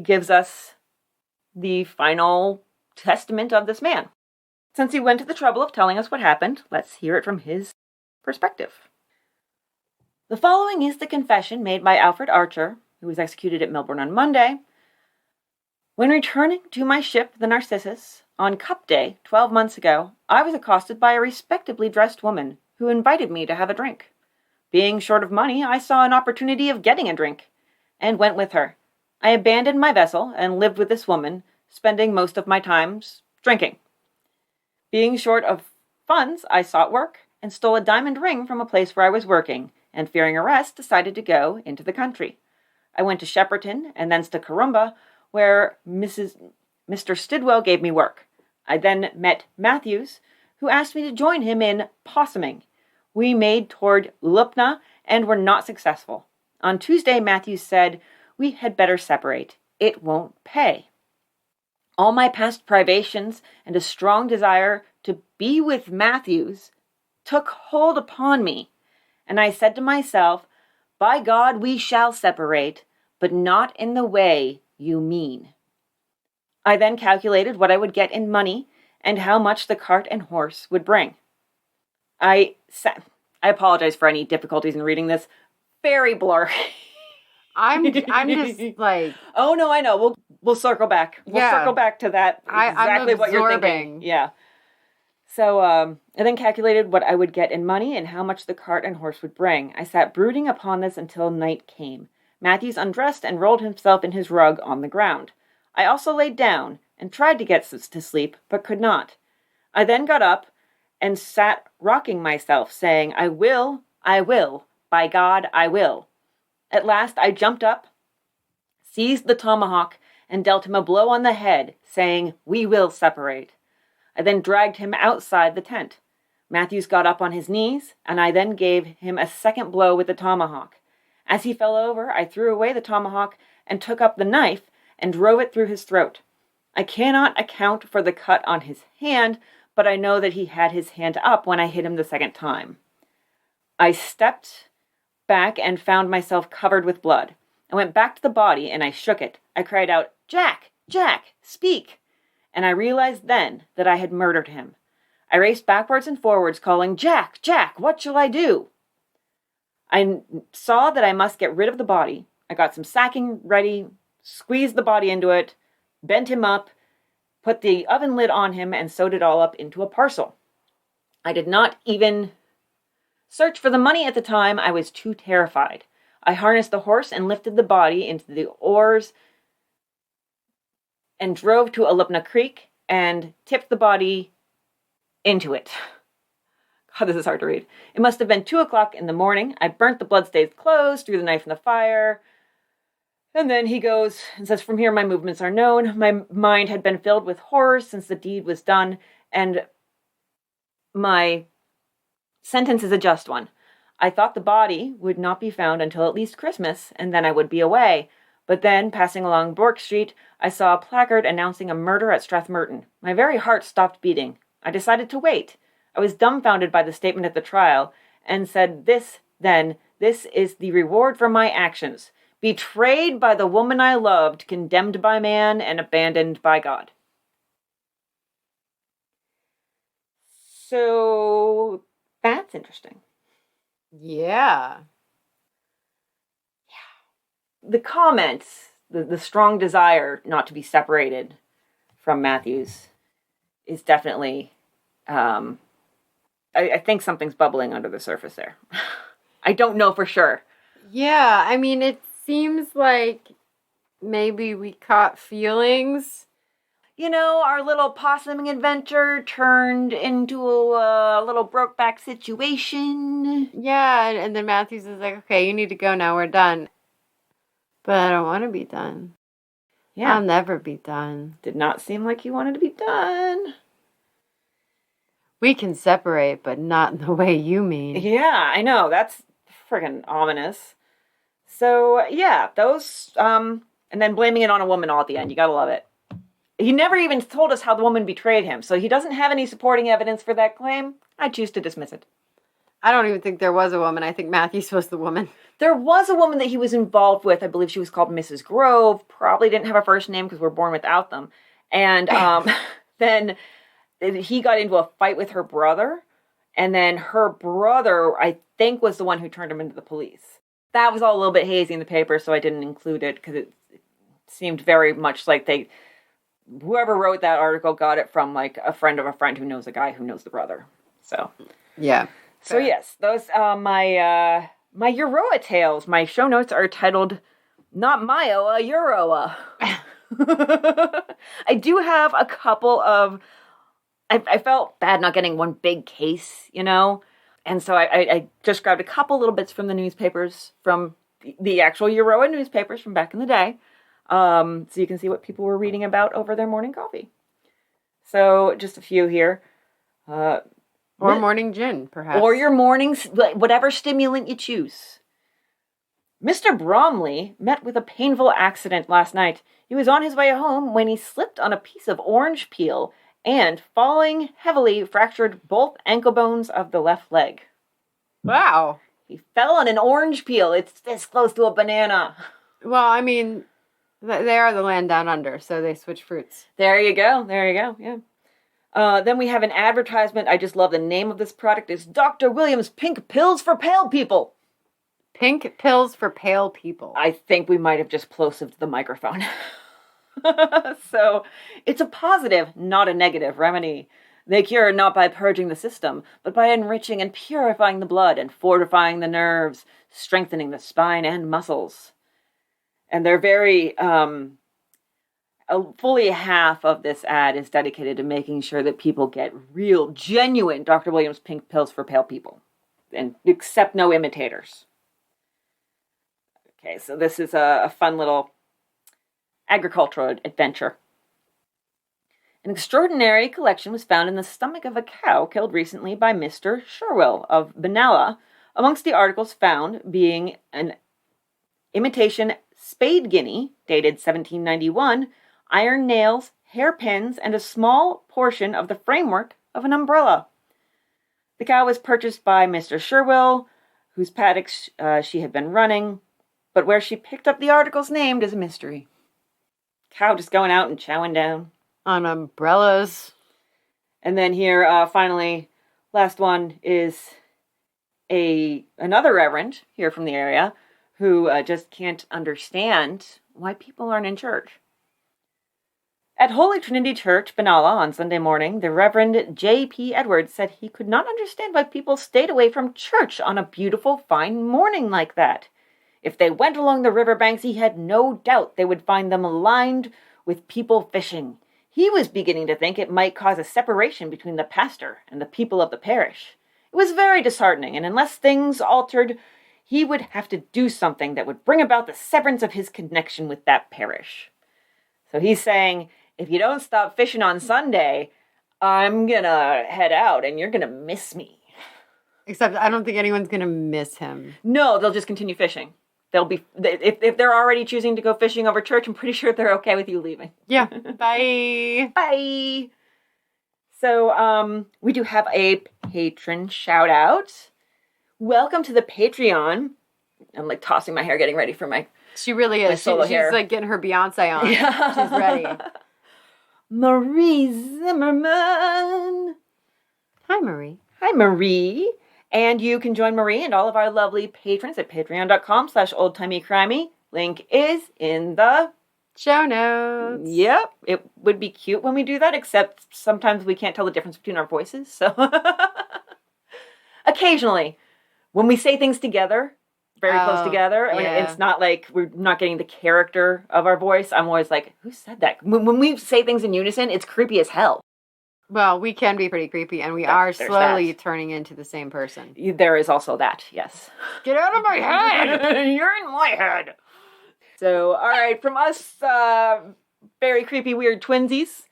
gives us the final testament of this man. Since he went to the trouble of telling us what happened, let's hear it from his perspective. The following is the confession made by Alfred Archer, who was executed at Melbourne on Monday. When returning to my ship, the Narcissus, on Cup Day 12 months ago, I was accosted by a respectably dressed woman who invited me to have a drink. Being short of money, I saw an opportunity of getting a drink, and went with her. I abandoned my vessel and lived with this woman, spending most of my times drinking. Being short of funds, I sought work and stole a diamond ring from a place where I was working, and fearing arrest, decided to go into the country. I went to Shepperton and thence to Corumba, where Mr. Stidwell gave me work. I then met Matthews, who asked me to join him in possuming. We made toward Lupna and were not successful. On Tuesday, Matthews said, we had better separate. It won't pay. All my past privations and a strong desire to be with Matthews took hold upon me, and I said to myself, by God, we shall separate, but not in the way you mean. I then calculated what I would get in money and how much the cart and horse would bring. I apologize for any difficulties in reading this. Very blurry. I'm just like... Oh, no, I know. We'll circle back. We'll circle back to that, exactly what you're thinking. Yeah. So I then calculated what I would get in money and how much the cart and horse would bring. I sat brooding upon this until night came. Matthews undressed and rolled himself in his rug on the ground. I also laid down and tried to get to sleep, but could not. I then got up and sat rocking myself, saying, I will, by God, I will. At last I jumped up, seized the tomahawk, and dealt him a blow on the head, saying, we will separate. I then dragged him outside the tent. Matthews got up on his knees, and I then gave him a second blow with the tomahawk. As he fell over, I threw away the tomahawk and took up the knife and drove it through his throat. I cannot account for the cut on his hand, but I know that he had his hand up when I hit him the second time. I stepped back and found myself covered with blood. I went back to the body and I shook it. I cried out, Jack, Jack, speak! And I realized then that I had murdered him. I raced backwards and forwards, calling, Jack, Jack, what shall I do? I saw that I must get rid of the body. I got some sacking ready, squeezed the body into it, bent him up, put the oven lid on him, and sewed it all up into a parcel. I did not even search for the money at the time. I was too terrified. I harnessed the horse and lifted the body into the oars and drove to Alupna Creek and tipped the body into it. God, this is hard to read. It must have been 2:00 in the morning. I burnt the blood-stained clothes, threw the knife in the fire. And then he goes and says, from here my movements are known. My mind had been filled with horror since the deed was done, and my sentence is a just one. I thought the body would not be found until at least Christmas, and then I would be away. But then, passing along Bourke Street, I saw a placard announcing a murder at Strathmerton. My very heart stopped beating. I decided to wait. I was dumbfounded by the statement at the trial, and said, this is the reward for my actions. Betrayed by the woman I loved, condemned by man, and abandoned by God. So, that's interesting. Yeah. The comments, the strong desire not to be separated from Matthews is definitely, I think something's bubbling under the surface there. I don't know for sure. Yeah, I mean, it seems like maybe we caught feelings. You know, our little possuming adventure turned into a little Brokeback situation. Yeah, and then Matthews is like, okay, you need to go now, we're done. But I don't want to be done. Yeah. I'll never be done. Did not seem like you wanted to be done. We can separate, but not in the way you mean. Yeah, I know. That's friggin' ominous. So, yeah, those, and then blaming it on a woman all at the end. You gotta love it. He never even told us how the woman betrayed him, so he doesn't have any supporting evidence for that claim. I choose to dismiss it. I don't even think there was a woman. I think Matthews was the woman. There was a woman that he was involved with. I believe she was called Mrs. Grove. Probably didn't have a first name because we're born without them. And then he got into a fight with her brother. And then her brother, I think, was the one who turned him into the police. That was all a little bit hazy in the paper, so I didn't include it because it seemed very much like whoever wrote that article got it from like a friend of a friend who knows a guy who knows the brother. So, yeah. So yes, those my Euroa tales. My show notes are titled "Not Myo, Euroa." I do have a couple of. I felt bad not getting one big case, and so I just grabbed a couple little bits from the newspapers, from the actual Euroa newspapers from back in the day, so you can see what people were reading about over their morning coffee. So just a few here. Or morning gin, perhaps. Or your mornings, whatever stimulant you choose. Mr. Bromley met with a painful accident last night. He was on his way home when he slipped on a piece of orange peel and, falling heavily, fractured both ankle bones of the left leg. Wow. He fell on an orange peel. It's this close to a banana. Well, I mean, they are the land down under, so they switch fruits. There you go, yeah. Then we have an advertisement. I just love the name of this product. It's Dr. Williams Pink Pills for Pale People. Pink pills for pale people. I think we might have just plosived the microphone. So, it's a positive, not a negative remedy. They cure not by purging the system, but by enriching and purifying the blood and fortifying the nerves, strengthening the spine and muscles. And they're very... fully half of this ad is dedicated to making sure that people get real, genuine Dr. Williams Pink Pills for Pale People. And accept no imitators. Okay, so this is a fun little agricultural adventure. An extraordinary collection was found in the stomach of a cow killed recently by Mr. Sherwill of Benalla, amongst the articles found being an imitation spade guinea, dated 1791, iron nails, hairpins, and a small portion of the framework of an umbrella. The cow was purchased by Mr. Sherwill, whose paddocks she had been running, but where she picked up the articles named is a mystery. Cow just going out and chowing down. On umbrellas. And then here, finally, last one is another reverend here from the area who just can't understand why people aren't in church. At Holy Trinity Church, Benalla, on Sunday morning, the Reverend J.P. Edwards said he could not understand why people stayed away from church on a beautiful, fine morning like that. If they went along the riverbanks, he had no doubt they would find them lined with people fishing. He was beginning to think it might cause a separation between the pastor and the people of the parish. It was very disheartening, and unless things altered, he would have to do something that would bring about the severance of his connection with that parish. So he's saying, if you don't stop fishing on Sunday, I'm gonna head out and you're gonna miss me. Except I don't think anyone's gonna miss him. No, they'll just continue fishing. They'll be, if they're already choosing to go fishing over church, I'm pretty sure they're okay with you leaving. Yeah. Bye. Bye. So, we do have a patron shout out. Welcome to the Patreon. I'm like tossing my hair, getting ready for my She really is. She's like getting her Beyonce on. Yeah. She's ready. Marie Zimmerman. Hi, Marie. Hi, Marie. And you can join Marie and all of our lovely patrons at patreon.com/oldtimeycrimey. Link is in the show notes. Yep. It would be cute when we do that, except sometimes we can't tell the difference between our voices. So occasionally, when we say things together, very close together, I mean, it's not like we're not getting the character of our voice. I'm always like, who said that? When we say things in unison, it's creepy as hell. Well, we can be pretty creepy, and we are slowly turning into the same person. There is also that, yes. Get out of my head! You're in my head! So, all right, from us, very creepy, weird twinsies.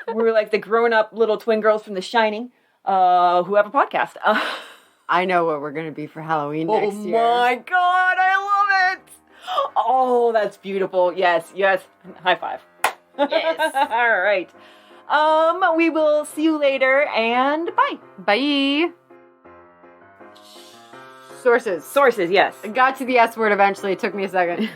We're like the grown-up little twin girls from The Shining, who have a podcast. I know what we're going to be for Halloween next year. Oh my god, I love it! Oh, that's beautiful. Yes, yes. High five. Yes. All right. We will see you later, and bye. Bye. Sources. Sources, yes. I got to the S word eventually. It took me a second.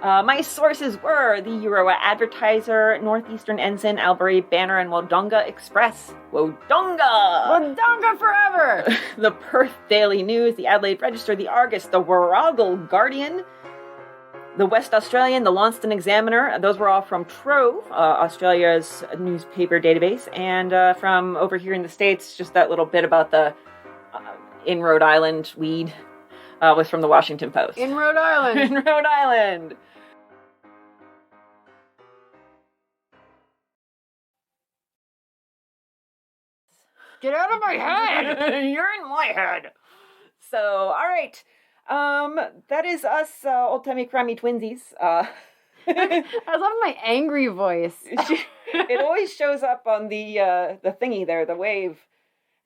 My sources were the Euroa Advertiser, Northeastern Ensign, Albury, Banner, and Wodonga Express. Wodonga! Wodonga forever! The Perth Daily News, the Adelaide Register, the Argus, the Warragul Guardian, the West Australian, the Launceston Examiner. Those were all from Trove, Australia's newspaper database. And from over here in the States, just that little bit about the in Rhode Island weed was from the Washington Post. In Rhode Island. In Rhode Island. Get out of my head! You're in my head. So, all right. That is us, old Timey Crimey twinsies. I love my angry voice. It always shows up on the thingy there, the wave.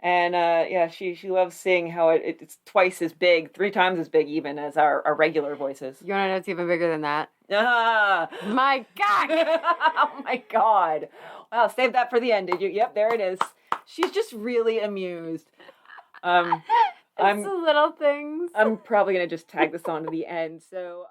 And yeah, she loves seeing how it's twice as big, 3 times as big even as our regular voices. You want to know it's even bigger than that? Ah, my God! Oh my God! Wow, save that for the end, did you? Yep, there it is. She's just really amused. It's the little things. I'm probably gonna just tag this on to the end. So.